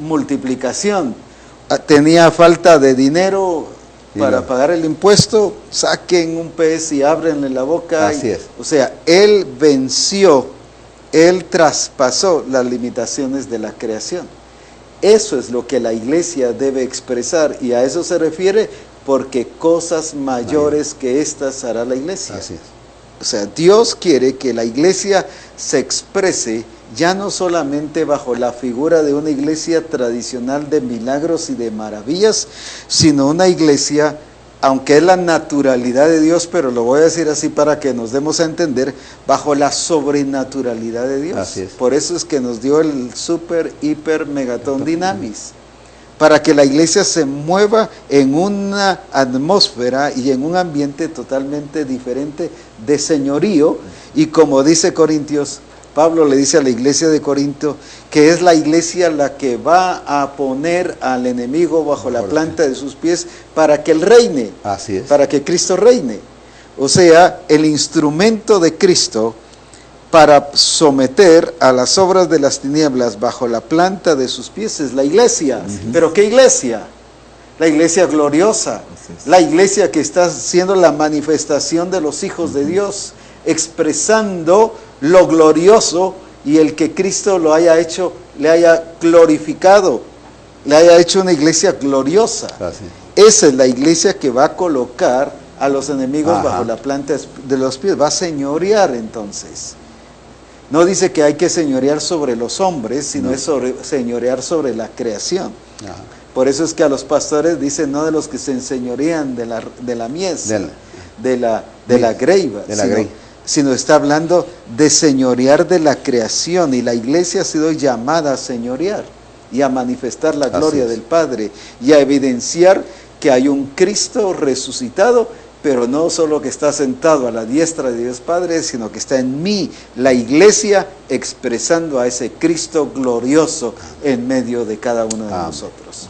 multiplicación. Tenía falta de dinero para pagar el impuesto, saquen un pez y ábrenle la boca. Así es. O sea, Él venció, Él traspasó las limitaciones de la creación. Eso es lo que la iglesia debe expresar, y a eso se refiere, porque cosas mayores que estas hará la iglesia. Así es. O sea, Dios quiere que la iglesia se exprese ya no solamente bajo la figura de una iglesia tradicional de milagros y de maravillas, sino una iglesia, aunque es la naturalidad de Dios, pero lo voy a decir así para que nos demos a entender, bajo la sobrenaturalidad de Dios. Así es. Por eso es que nos dio el super, hiper, megatón dinamis, para que la iglesia se mueva en una atmósfera y en un ambiente totalmente diferente de señorío. Y como dice Corintios, Pablo le dice a la iglesia de Corinto que es la iglesia la que va a poner al enemigo bajo la planta de sus pies para que él reine, Así es. para que Cristo reine. O sea, el instrumento de Cristo para someter a las obras de las tinieblas bajo la planta de sus pies es la iglesia. ¿Pero qué iglesia? La iglesia gloriosa, Así es. la iglesia que está siendo la manifestación de los hijos de Dios, expresando lo glorioso, y el que Cristo lo haya hecho, le haya glorificado, le haya hecho una iglesia gloriosa. Así Esa es la iglesia que va a colocar a los enemigos Ajá. bajo la planta de los pies, va a señorear entonces. No dice que hay que señorear sobre los hombres, sino es señorear sobre la creación. Ajá. Por eso es que a los pastores dicen no de los que se enseñorean de la mies, de la greiva, de la grey. sino está hablando de señorear de la creación, y la iglesia ha sido llamada a señorear y a manifestar la gloria es. del Padre y a evidenciar que hay un Cristo resucitado, pero no solo que está sentado a la diestra de Dios Padre, sino que está en mí, la iglesia, expresando a ese Cristo glorioso en medio de cada uno de Amén. nosotros.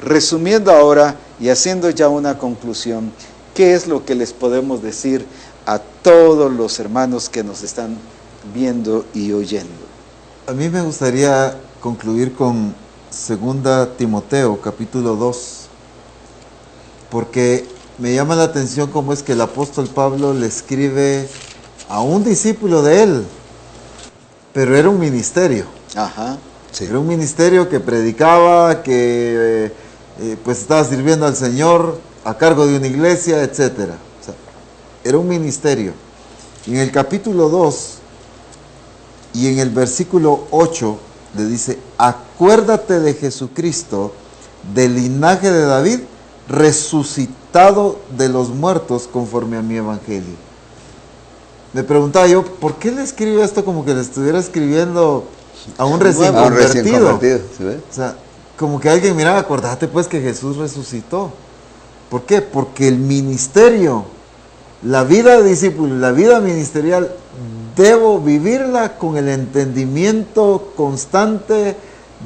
Resumiendo ahora y haciendo ya una conclusión, ¿qué es lo que les podemos decir a todos los hermanos que nos están viendo y oyendo? A mí me gustaría concluir con 2 Timoteo, capítulo 2, porque me llama la atención cómo es que el apóstol Pablo le escribe a un discípulo de él, pero era un ministerio. Ajá. Sí. Era un ministerio que predicaba, que pues estaba sirviendo al Señor a cargo de una iglesia, etcétera. O sea, era un ministerio. Y en el capítulo 2 y en el versículo 8 le dice, acuérdate de Jesucristo, del linaje de David, resucitado de los muertos conforme a mi evangelio. Me preguntaba yo, ¿por qué le escribe esto como que le estuviera escribiendo a un recién convertido? ¿Sí ve? O sea, como que alguien, mira, acordate pues que Jesús resucitó. ¿Por qué? Porque el ministerio, la vida de discípulo, la vida ministerial, debo vivirla con el entendimiento constante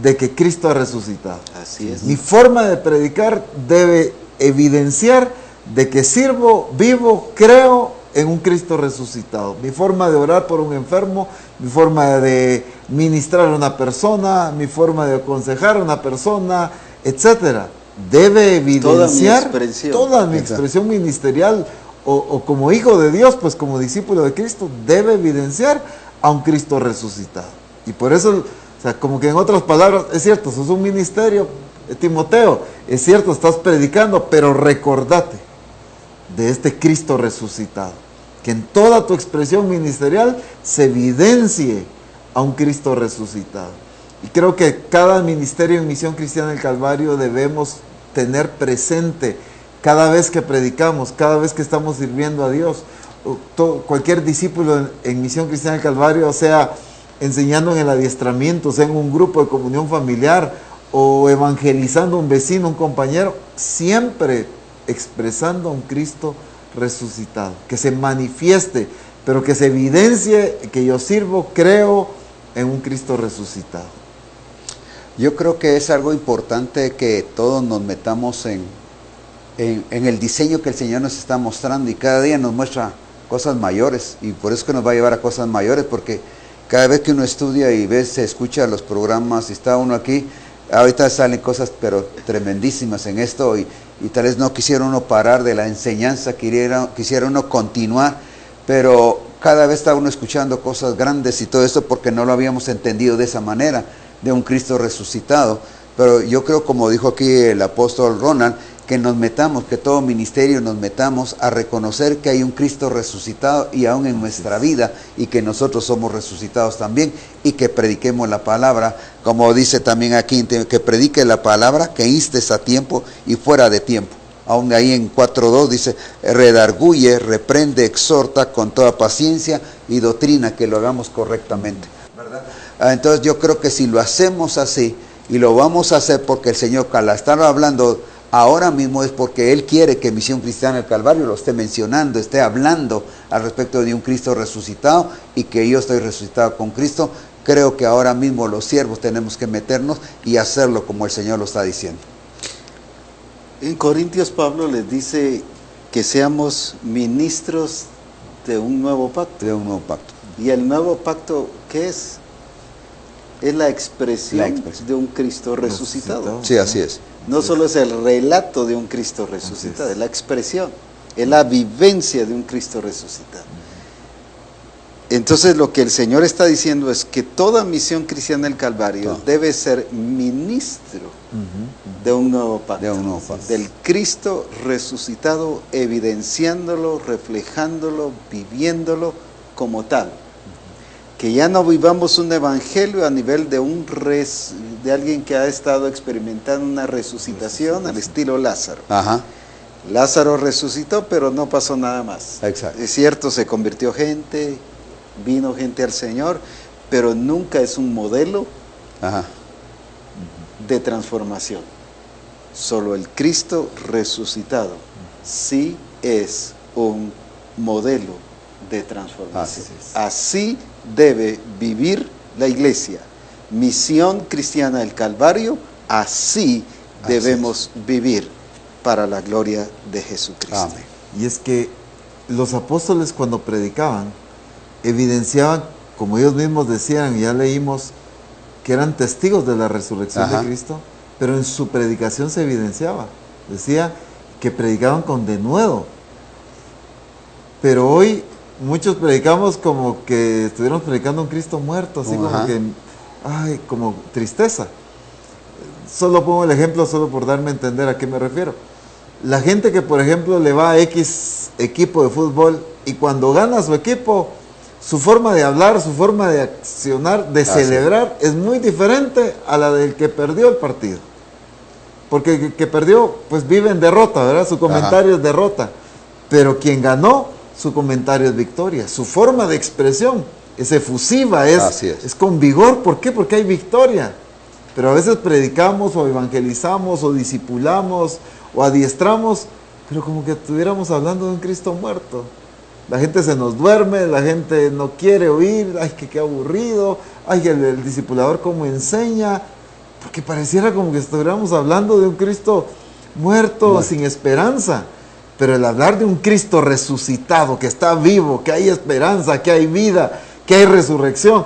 de que Cristo ha resucitado. Así es. Mi forma de predicar debe evidenciar de que sirvo, vivo, creo en un Cristo resucitado. Mi forma de orar por un enfermo, mi forma de ministrar a una persona, mi forma de aconsejar a una persona, etcétera, debe evidenciar toda mi expresión ministerial o como hijo de Dios, pues como discípulo de Cristo, debe evidenciar a un Cristo resucitado. Y por eso, o sea, como que en otras palabras, es cierto, sos un ministerio, Timoteo, es cierto, estás predicando, pero recordate de este Cristo resucitado, que en toda tu expresión ministerial se evidencie a un Cristo resucitado. Y creo que cada ministerio en Misión Cristiana del Calvario debemos tener presente cada vez que predicamos, cada vez que estamos sirviendo a Dios. Cualquier discípulo en Misión Cristiana del Calvario, sea enseñando en el adiestramiento, sea en un grupo de comunión familiar o evangelizando a un vecino, un compañero, siempre expresando a un Cristo resucitado, que se manifieste, pero que se evidencie que yo sirvo, creo en un Cristo resucitado. Yo creo que es algo importante que todos nos metamos en el diseño que el Señor nos está mostrando, y cada día nos muestra cosas mayores, y por eso que nos va a llevar a cosas mayores, porque cada vez que uno estudia y ve, se escucha los programas y está uno aquí, ahorita salen cosas pero tremendísimas en esto, y tal vez no quisiera uno parar de la enseñanza, quisiera uno continuar, pero cada vez está uno escuchando cosas grandes y todo esto porque no lo habíamos entendido de esa manera, de un Cristo resucitado. Pero yo creo, como dijo aquí el apóstol Ronald, que nos metamos, que todo ministerio nos metamos a reconocer que hay un Cristo resucitado y aún en nuestra vida, y que nosotros somos resucitados también, y que prediquemos la palabra, como dice también aquí, que predique la palabra, que instes a tiempo y fuera de tiempo. Aún ahí en 4.2 dice, redarguye, reprende, exhorta con toda paciencia y doctrina, que lo hagamos correctamente, ¿verdad? Entonces yo creo que si lo hacemos así, y lo vamos a hacer porque el Señor, al estar hablando ahora mismo, es porque Él quiere que Misión Cristiana del Calvario lo esté mencionando, esté hablando al respecto de un Cristo resucitado, y que yo estoy resucitado con Cristo. Creo que ahora mismo los siervos tenemos que meternos y hacerlo como el Señor lo está diciendo. En Corintios Pablo les dice que seamos ministros de un nuevo pacto. De un nuevo pacto. ¿Y el nuevo pacto qué es? Es la expresión de un Cristo resucitado. Sí, así es. No solo es el relato de un Cristo resucitado, es la expresión, es la vivencia de un Cristo resucitado. Entonces lo que el Señor está diciendo es que toda Misión Cristiana del Calvario debe ser ministro de un nuevo pacto, del Cristo resucitado, evidenciándolo, reflejándolo, viviéndolo como tal. Que ya no vivamos un evangelio a nivel de alguien que ha estado experimentando una resucitación al estilo Lázaro. Ajá. Lázaro resucitó, pero no pasó nada más. Exacto. Es cierto, se convirtió gente, vino gente al Señor, pero nunca es un modelo de transformación. Solo el Cristo resucitado sí es un modelo de transformación. Así debe vivir la iglesia. Misión Cristiana del Calvario, así debemos vivir para la gloria de Jesucristo. Amén. Y es que los apóstoles, cuando predicaban, evidenciaban, como ellos mismos decían, ya leímos, que eran testigos de la resurrección de Cristo, pero en su predicación se evidenciaba. Decía que predicaban con denuedo. Pero hoy muchos predicamos como que estuviéramos predicando a un Cristo muerto, así como que, ay, como tristeza. Solo pongo el ejemplo, solo por darme a entender a qué me refiero. La gente que, por ejemplo, le va a X equipo de fútbol, y cuando gana su equipo, su forma de hablar, su forma de accionar, de celebrar, es muy diferente a la del que perdió el partido. Porque el que perdió, pues vive en derrota, ¿verdad? Su comentario es derrota. Pero quien ganó, su comentario es victoria. Su forma de expresión es efusiva, es con vigor. ¿Por qué? Porque hay victoria. Pero a veces predicamos o evangelizamos o discipulamos o adiestramos, pero como que estuviéramos hablando de un Cristo muerto. La gente se nos duerme, la gente no quiere oír, ay, que qué aburrido, ay, el discipulador cómo enseña, porque pareciera como que estuviéramos hablando de un Cristo muerto, sin esperanza. Pero el hablar de un Cristo resucitado, que está vivo, que hay esperanza, que hay vida, que hay resurrección,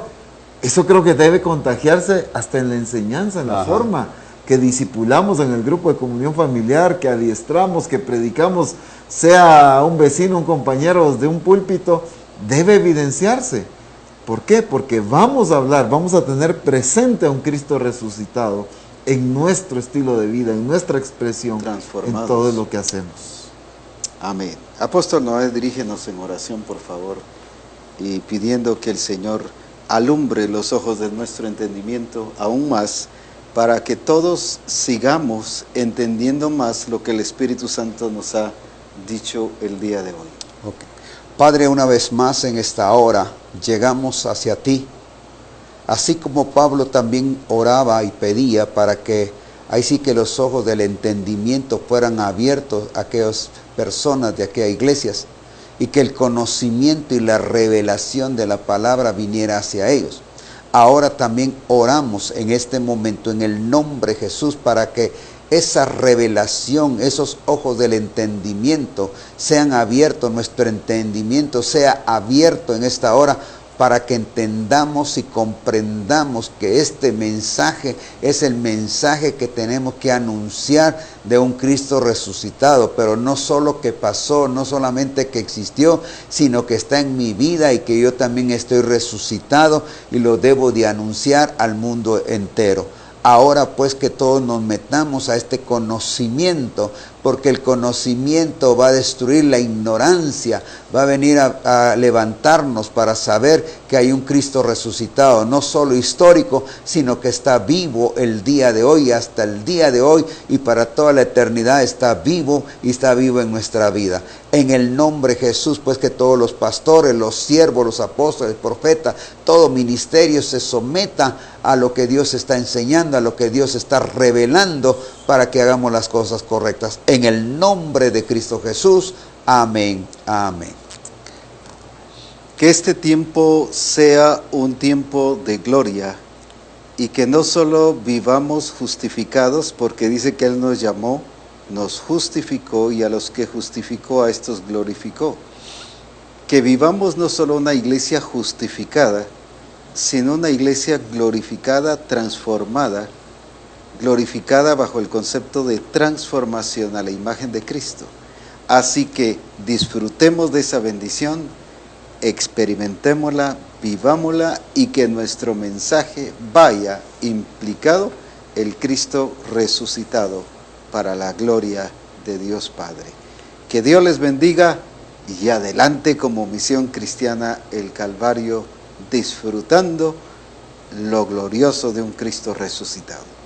eso creo que debe contagiarse hasta en la enseñanza, en la forma que discipulamos en el grupo de comunión familiar, que adiestramos, que predicamos, sea un vecino, un compañero de un púlpito, debe evidenciarse. ¿Por qué? Porque vamos a hablar, vamos a tener presente a un Cristo resucitado en nuestro estilo de vida, en nuestra expresión, en todo lo que hacemos. Amén. Apóstol Noé, dirígenos en oración, por favor, y pidiendo que el Señor alumbre los ojos de nuestro entendimiento aún más, para que todos sigamos entendiendo más lo que el Espíritu Santo nos ha dicho el día de hoy. Okay. Padre, una vez más en esta hora llegamos hacia ti, así como Pablo también oraba y pedía para que ahí sí que los ojos del entendimiento fueran abiertos a aquellas personas de aquellas iglesias y que el conocimiento y la revelación de la palabra viniera hacia ellos. Ahora también oramos en este momento en el nombre de Jesús para que esa revelación, esos ojos del entendimiento sean abiertos, nuestro entendimiento sea abierto en esta hora para que entendamos y comprendamos que este mensaje es el mensaje que tenemos que anunciar de un Cristo resucitado, pero no solo que pasó, no solamente que existió, sino que está en mi vida y que yo también estoy resucitado y lo debo de anunciar al mundo entero. Ahora pues que todos nos metamos a este conocimiento, porque el conocimiento va a destruir la ignorancia, va a venir a levantarnos para saber que hay un Cristo resucitado, no solo histórico, sino que está vivo el día de hoy, hasta el día de hoy y para toda la eternidad está vivo y está vivo en nuestra vida. En el nombre de Jesús, pues que todos los pastores, los siervos, los apóstoles, profetas, todo ministerio se someta a lo que Dios está enseñando, a lo que Dios está revelando para que hagamos las cosas correctas. En el nombre de Cristo Jesús, amén, amén. Que este tiempo sea un tiempo de gloria y que no solo vivamos justificados, porque dice que Él nos llamó, nos justificó y a los que justificó a estos glorificó. Que vivamos no solo una iglesia justificada, sino una iglesia glorificada, transformada, glorificada bajo el concepto de transformación a la imagen de Cristo. Así que disfrutemos de esa bendición, experimentémosla, vivámosla y que nuestro mensaje vaya implicado el Cristo resucitado para la gloria de Dios Padre. Que Dios les bendiga y adelante como Misión Cristiana El Calvario, disfrutando lo glorioso de un Cristo resucitado.